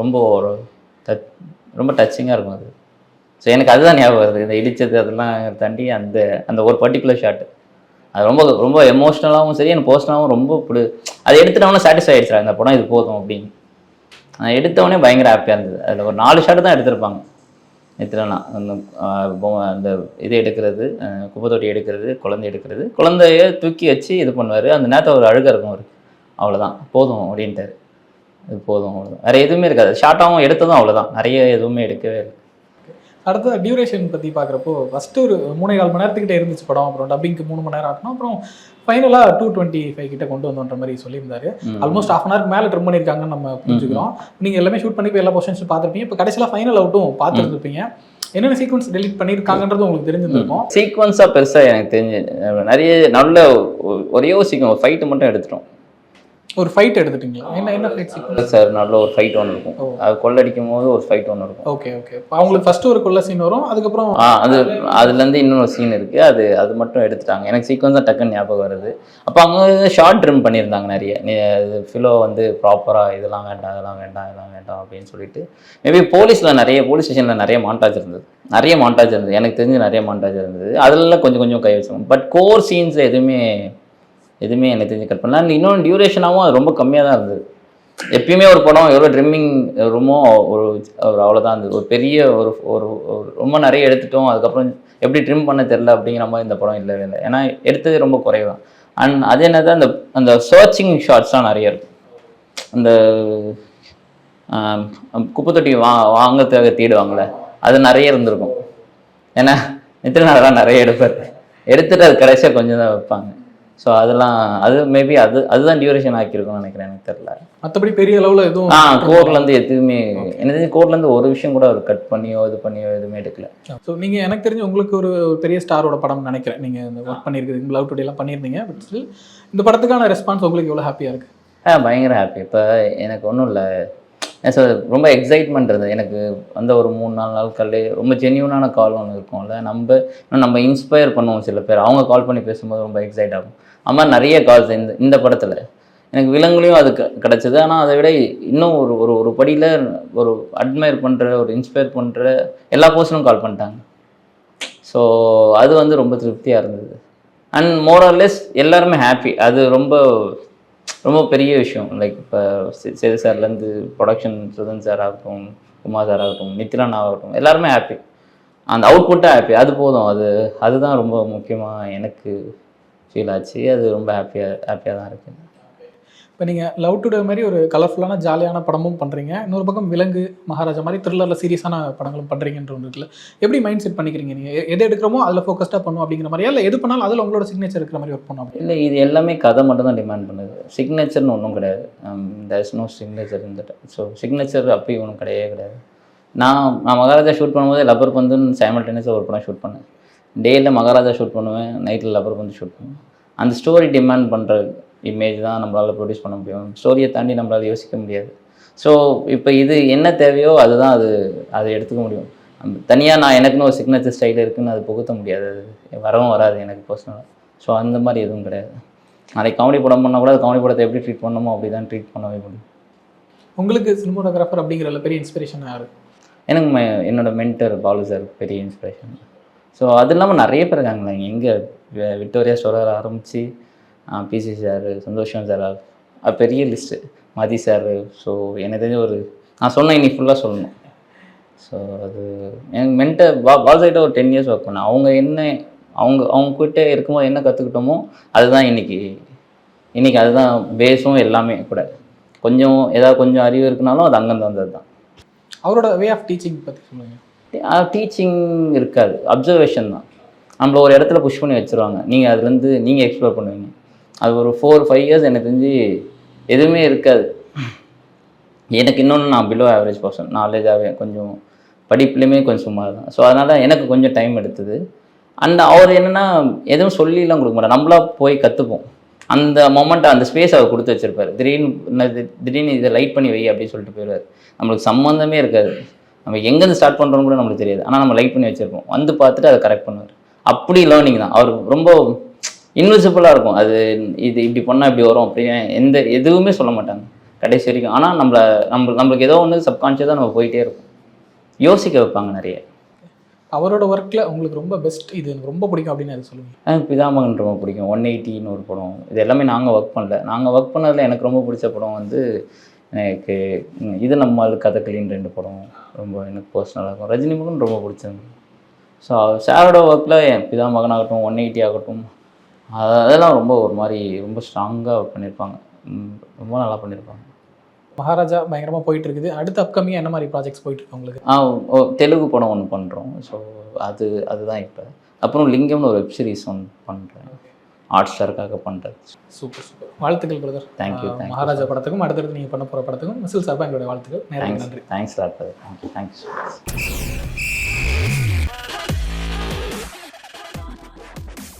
ரொம்ப டச்சிங்காக இருக்கும் அது. ஸோ எனக்கு அதுதான் ஞாபகம் வருது, இந்த இடித்தது அதெல்லாம் தாண்டி அந்த ஒரு பர்டிகுலர் ஷாட்டு அது ரொம்ப எமோஷ்னலாகவும் சரி, எனக்கு பர்சனலாகவும் ரொம்ப அதை எடுத்துட்டவொன்னே சாட்டிஸ்ஃபை ஆகிடுச்சு அந்த படம், இது போதும் அப்படின்னு. எடுத்தவொடனே பயங்கர ஹாப்பியாக இருந்தது. அதில் ஒரு 4 ஷாட்டு தான் எடுத்திருப்பாங்க நித்ரனா. அந்த இது எடுக்கிறது, குப்பை தொட்டி எடுக்கிறது, குழந்தைய தூக்கி வச்சு இது பண்ணுவார். அந்த நேரத்தில் ஒரு அழுக இருக்கும் அவ்வளோதான், போதும் அப்படின்ட்டார். இது போதும், அவ்வளோதான், வேறு எதுவுமே இருக்காது. ஷார்ட்டாகவும் எடுத்ததும் அவ்வளோதான், நிறைய எதுவுமே எடுக்கவே இல்லை. அடுத்தது டியூரேஷன் பற்றி பார்க்குறப்போ ஃபஸ்ட்டு ஒரு 3.25 மணி நேரத்துக்கிட்ட இருந்துச்சு படம். அப்புறம் டப்பிங்க்கு 3 மணி நேரம் ஆகணும். அப்புறம் ஃபைனலாக 225 கிட்ட கொண்டு வந்தோன்ற மாதிரி சொல்லியிருந்தாரு. ஆல்மோஸ்ட் 1/2 hour மேலே ட்ரிம் பண்ணியிருக்காங்கன்னு நம்ம புரிஞ்சுக்கிறோம். நீங்கள் எல்லாமே ஷூட் பண்ணி எல்லா போர்ஷன்ஸும் பார்த்துருப்பீங்க. இப்போ கடைசியில் ஃபைனல் அவுட்டும் பார்த்துருந்துருப்பீங்க. என்னென்ன சீக்வன்ஸ் டெலிட் பண்ணியிருக்காங்கன்றது உங்களுக்கு தெரிஞ்சிருக்கும். சீக்வன்ஸாக பெருசாக எனக்கு தெரிஞ்சு நிறைய நல்ல ஒரே ஒரு சீக்வன்ஸ் ஃபைட்டு மட்டும் எடுத்துட்டோம். ஒரு ஃபைட் எடுத்துட்டீங்களா? என்ன ஃபைட் சீக்வன்ஸ் சார்? நல்ல ஒரு ஃபைட் ஒன்று இருக்கும், அது கொள்ளடிக்கும் போது ஒரு ஃபைட் ஒன்று இருக்கும். ஓகே. அவங்களுக்கு ஃபர்ஸ்ட் ஒரு கொள்ள சீன் வரும், அதுக்கப்புறம் அதுலேருந்து இன்னொரு சீன் இருக்குது, அது மட்டும் எடுத்துட்டாங்க. எனக்கு சீக்வன்ஸ் தான் டக்குன்னு ஞாபகம் வருது. அப்போ அங்கே ஷார்ட் ட்ரிம் பண்ணியிருந்தாங்க நிறைய. ஃபிலோ ப்ராப்பராக இதெல்லாம் வேண்டாம் அப்படின்னு சொல்லிட்டு. மேபி போலீஸ் ஸ்டேஷனில் நிறைய மாண்டாஜ் இருந்தது. எனக்கு தெரிஞ்சு நிறைய மாண்டாஜ் இருந்தது. அதிலெல்லாம் கொஞ்சம் கை வச்சோம். பட் கோர் சீன்ஸ் எதுவுமே எனக்கு தெரிஞ்சு கட் பண்ணல. இன்னொன்று டியூரேஷனாகவும் அது ரொம்ப கம்மியாக தான் இருந்தது. எப்பயுமே ஒரு படம் எவ்வளோ ட்ரிம்மிங் ரூமோ ஒரு அவ்வளோதான் இருந்தது. ஒரு பெரிய ஒரு ரொம்ப நிறைய எடுத்துட்டோம், அதுக்கப்புறம் எப்படி ட்ரிம் பண்ண தெரில அப்படிங்கிற மாதிரி இந்த படம் இல்லவே இல்லை. ஏன்னா எடுத்தது ரொம்ப குறைவான். அண்ட் அது என்னதான் அந்த சர்ச்சிங் ஷாட்ஸ்லாம் நிறைய இருக்கும். அந்த குப்பை தொட்டி வாங்கிறதுக்காக தேடுவாங்களே, அது நிறைய இருந்திருக்கும். ஏன்னா நித்திரன் அதெல்லாம் நிறைய எடுப்பார், எடுத்துட்டு அது கடைசியாக கொஞ்சம் தான் வைப்பாங்க. ஸோ அதெல்லாம் அது மேபி அதுதான் டியூரேஷன் ஆக்கியிருக்கும்னு நினைக்கிறேன், எனக்கு தெரியல. மற்றபடி பெரிய அளவில் எதுவும் கோர்லேருந்து எதுவுமே எனக்கு கோர்லேருந்து ஒரு விஷயம் கூட அவர் கட் பண்ணியோ எதுவுமே எடுக்கல. ஸோ நீங்கள் எனக்கு தெரிஞ்சு உங்களுக்கு ஒரு பெரிய ஸ்டாரோட படம் நினைக்கிறேன், நீங்கள் இந்த ஒர்க் பண்ணியிருக்கீங்க, லவ் டுடேலாம் பண்ணியிருந்தீங்க. பட் ஸ்டில் இந்த படத்துக்கான ரெஸ்பான்ஸ் உங்களுக்கு எவ்வளோ ஹாப்பியாக இருக்குது? பயங்கர ஹாப்பி. இப்போ எனக்கு ஒன்றும் இல்லை சார், ரொம்ப எக்ஸைட்மெண்ட் இருந்தது எனக்கு. அந்த ஒரு 3-4 நாட்கள்லே ரொம்ப ஜென்யூனான கால் ஒன்று இருக்கும்ல, நம்ம இன்ஸ்பயர் பண்ணுவோம் சில பேர், அவங்க கால் பண்ணி பேசும்போது ரொம்ப எக்ஸைட் ஆகும். அது மாதிரி நிறைய கால்ஸ் இந்த படத்தில் எனக்கு விலங்குலையும் அது கிடச்சிது. ஆனால் அதை விட இன்னும் ஒரு படியில் ஒரு அட்மையர் பண்ணுற, ஒரு இன்ஸ்பயர் பண்ணுற எல்லா பர்சனும் கால் பண்ணிட்டாங்க. ஸோ அது வந்து ரொம்ப திருப்தியாக இருந்தது. அண்ட் மோரல்லெஸ் எல்லாருமே ஹாப்பி. அது ரொம்ப ரொம்ப பெரிய விஷயம். லைக் இப்போ சேது சார்லேருந்து ப்ரொடக்ஷன் சுதன் சார் ஆகட்டும், குமார் சார் ஆகட்டும், நித்யன் ஆகட்டும், எல்லாருமே ஹாப்பி. அந்த அவுட்புட்டாக ஹாப்பி, அது போதும். அதுதான் ரொம்ப முக்கியமாக எனக்கு ஃபீல் ஆச்சு. அது ரொம்ப ஹாப்பியாக தான் இருக்குது. இப்போ நீங்கள் லவ் டுடே மாதிரி ஒரு கலர்ஃபுல்லான ஜாலியான படமும் பண்ணுறீங்க, இன்னொரு பக்கம் விலங்கு, மகாராஜா மாதிரி த்ரில்லரில் சீரியஸான படங்களும் பண்ணுறீங்கன்ற ஒன்று இருக்குல்ல, எப்படி மைண்ட் செட் பண்ணிக்கிறீங்க? நீங்கள் எது எடுக்கிறோமோ அதில் ஃபோக்கஸ்டாக பண்ணும் அப்படிங்கிற மாதிரியா, இல்லை எது பண்ணாலும் அதில் உங்களோட சிக்னேச்சர் இருக்கிற மாதிரி ஒர்க் பண்ணும்? இல்லை, இது எல்லாமே கதை மட்டும் தான் டிமாண்ட் பண்ணுது. சிக்னேச்சர்னு ஒன்றும் கிடையாது. தேர் இஸ் நோ சிக்னேச்சர் இந்த. ஸோ சிக்னேச்சர் அப்படி ஒன்றும் கிடையாது. நான் மகாராஜா ஷூட் பண்ணும்போது லப்பர் பந்துன்னு சைமல்டேனியஸாக ஒரு படம் ஷூட் பண்ணேன். டேயில் மகாராஜா ஷூட் பண்ணுவேன், நைட்டில் லப்பர் பந்து ஷூட் பண்ணுவேன். அந்த ஸ்டோரி டிமாண்ட் பண்ணுற இமேஜ் தான் நம்மளால் ப்ரொடியூஸ் பண்ண முடியும். ஸ்டோரியை தாண்டி நம்மளால் யோசிக்க முடியாது. ஸோ இப்போ இது என்ன தேவையோ அதுதான் அதை எடுத்துக்க முடியும். தனியாக நான் எனக்குன்னு ஒரு சிக்னேச்சர் ஸ்டைல் இருக்குதுன்னு அது புகுத்த முடியாது. அது வராது எனக்கு பர்சனலாக. ஸோ அந்த மாதிரி எதுவும் கிடையாது. நாளைக்கு காமெடி படம் பண்ணால் கூட அது காமெடி படத்தை எப்படி ட்ரீட் பண்ணணுமோ அப்படி தான் ட்ரீட் பண்ணவே முடியும். உங்களுக்கு சினிமோட்டோகிராஃபர் அப்படிங்கிறதுல பெரிய இன்ஸ்பிரேஷன் யார்? எனக்கு என்னோட மென்டர் பாலு சார் பெரிய இன்ஸ்பிரேஷன். ஸோ அது இல்லாமல் நிறைய பேர் இருக்காங்களா எங்கே விக்டோரியா ஸ்டோரில் ஆரம்பித்து பிசி சார், சந்தோஷம் சார், பெரிய லிஸ்ட்டு, மதி சார். ஸோ எனக்கு தெரிஞ்ச நான் சொன்னேன் இன்னைக்கு ஃபுல்லாக சொல்லணும். ஸோ அது எனக்கு மென்டர் பால் சைட்டாக ஒரு 10 இயர்ஸ் ஒர்க் பண்ணேன். அவங்க கிட்டே இருக்கும்போது என்ன கற்றுக்கிட்டோமோ அதுதான் இன்றைக்கி அதுதான் பேஸும் எல்லாமே கூட. கொஞ்சம் அறிவு இருக்குனாலும் அது அங்கேருந்து வந்தது தான். அவரோட வே ஆஃப் டீச்சிங் பற்றி சொல்லுங்கள். டீச்சிங் இருக்காது, அப்சர்வேஷன் தான். நம்மள ஒரு இடத்துல புஷ் பண்ணி வச்சுருவாங்க, நீங்கள் அதுலேருந்து நீங்கள் எக்ஸ்ப்ளோர் பண்ணுவீங்க. அது ஒரு 4-5 இயர்ஸ் எனக்கு தெரிஞ்சு எதுவுமே இருக்காது. எனக்கு இன்னொன்று, நான் பிலோ ஆவரேஜ் பர்சன், நாலேஜாகவே கொஞ்சம் படிப்புலேயுமே கொஞ்சம் சுமார் தான். ஸோ அதனால் எனக்கு கொஞ்சம் டைம் எடுத்தது. அண்ட் அவர் என்னென்னா எதுவும் சொல்லிலாம் கொடுக்க மாட்டார், நம்மளா போய் கற்றுப்போம். அந்த மொமெண்ட்டை, அந்த ஸ்பேஸ் அவர் கொடுத்து வச்சுருப்பார். திடீர்னு இதை லைட் பண்ணி வை அப்படின்னு சொல்லிட்டு போயிடுவார். நம்மளுக்கு சம்மந்தமே இருக்காது, நம்ம எங்கேருந்து ஸ்டார்ட் பண்ணுறோன்னு கூட நம்மளுக்கு தெரியாது. ஆனால் நம்ம லைட் பண்ணி வச்சுருப்போம், வந்து பார்த்துட்டு அதை கரெக்ட் பண்ணுவார். அப்படி லேர்னிங் தான். அவர் ரொம்ப இன்விசிபிளாக இருக்கும். அது இது இப்படி பண்ணால் இப்படி வரும் அப்படி எதுவுமே சொல்ல மாட்டாங்க கடைசி வரைக்கும். ஆனால் நம்மளுக்கு ஏதோ ஒன்று சப்கான்ஷியஸாக நம்ம போயிட்டே இருக்கும், யோசிக்க வைப்பாங்க நிறைய. அவரோட ஒர்க்கில் உங்களுக்கு ரொம்ப பெஸ்ட், இது எனக்கு ரொம்ப பிடிக்கும் அப்படின்னு அது சொல்லுங்கள். எனக்கு பிதாமகன் ரொம்ப பிடிக்கும். 180ன்னு ஒரு படம். இது எல்லாமே நாங்கள் ஒர்க் பண்ணல. நாங்கள் ஒர்க் பண்ணதில் எனக்கு ரொம்ப பிடிச்ச படம் வந்து எனக்கு இது நம்மால் கதகளின்னு 2 படம் ரொம்ப எனக்கு பர்சனலாக இருக்கும். ரஜினி முகன் ரொம்ப பிடிச்சது. ஸோ சாரோட ஒர்க்கில் என் பிதாமகன் ஆகட்டும், 180 ஆகட்டும், அதெல்லாம் ரொம்ப ஒரு மாதிரி ரொம்ப ஸ்ட்ராங்காக ஒர்க் பண்ணியிருப்பாங்க. ரொம்ப நல்லா பண்ணியிருப்பாங்க. மகாராஜா பயங்கரமாக போயிட்டு இருக்குது. அடுத்த அப்கமிங் என்ன மாதிரி ப்ராஜெக்ட்ஸ் போயிட்டு இருக்கு உங்களுக்கு? தெலுங்கு படம் ஒன்று பண்ணுறோம். ஸோ அதுதான் இப்போ. அப்புறம் லிங்கம்னு ஒரு வெப் சீரிஸ் ஒன்று பண்ணுறேன், ஹாட் ஸ்டாருக்காக பண்ணுறது. சூப்பர். வாழ்த்துக்கள் பிரதர். தேங்க்யூ. மகாராஜா படத்துக்கும் அடுத்தடுத்து நீங்கள் பண்ண போகிற படத்துக்கும் மிசில் சார்பாக எங்களுடைய வாழ்த்துக்கள். நன்றி. Thanks brother. தேங்க்யூ.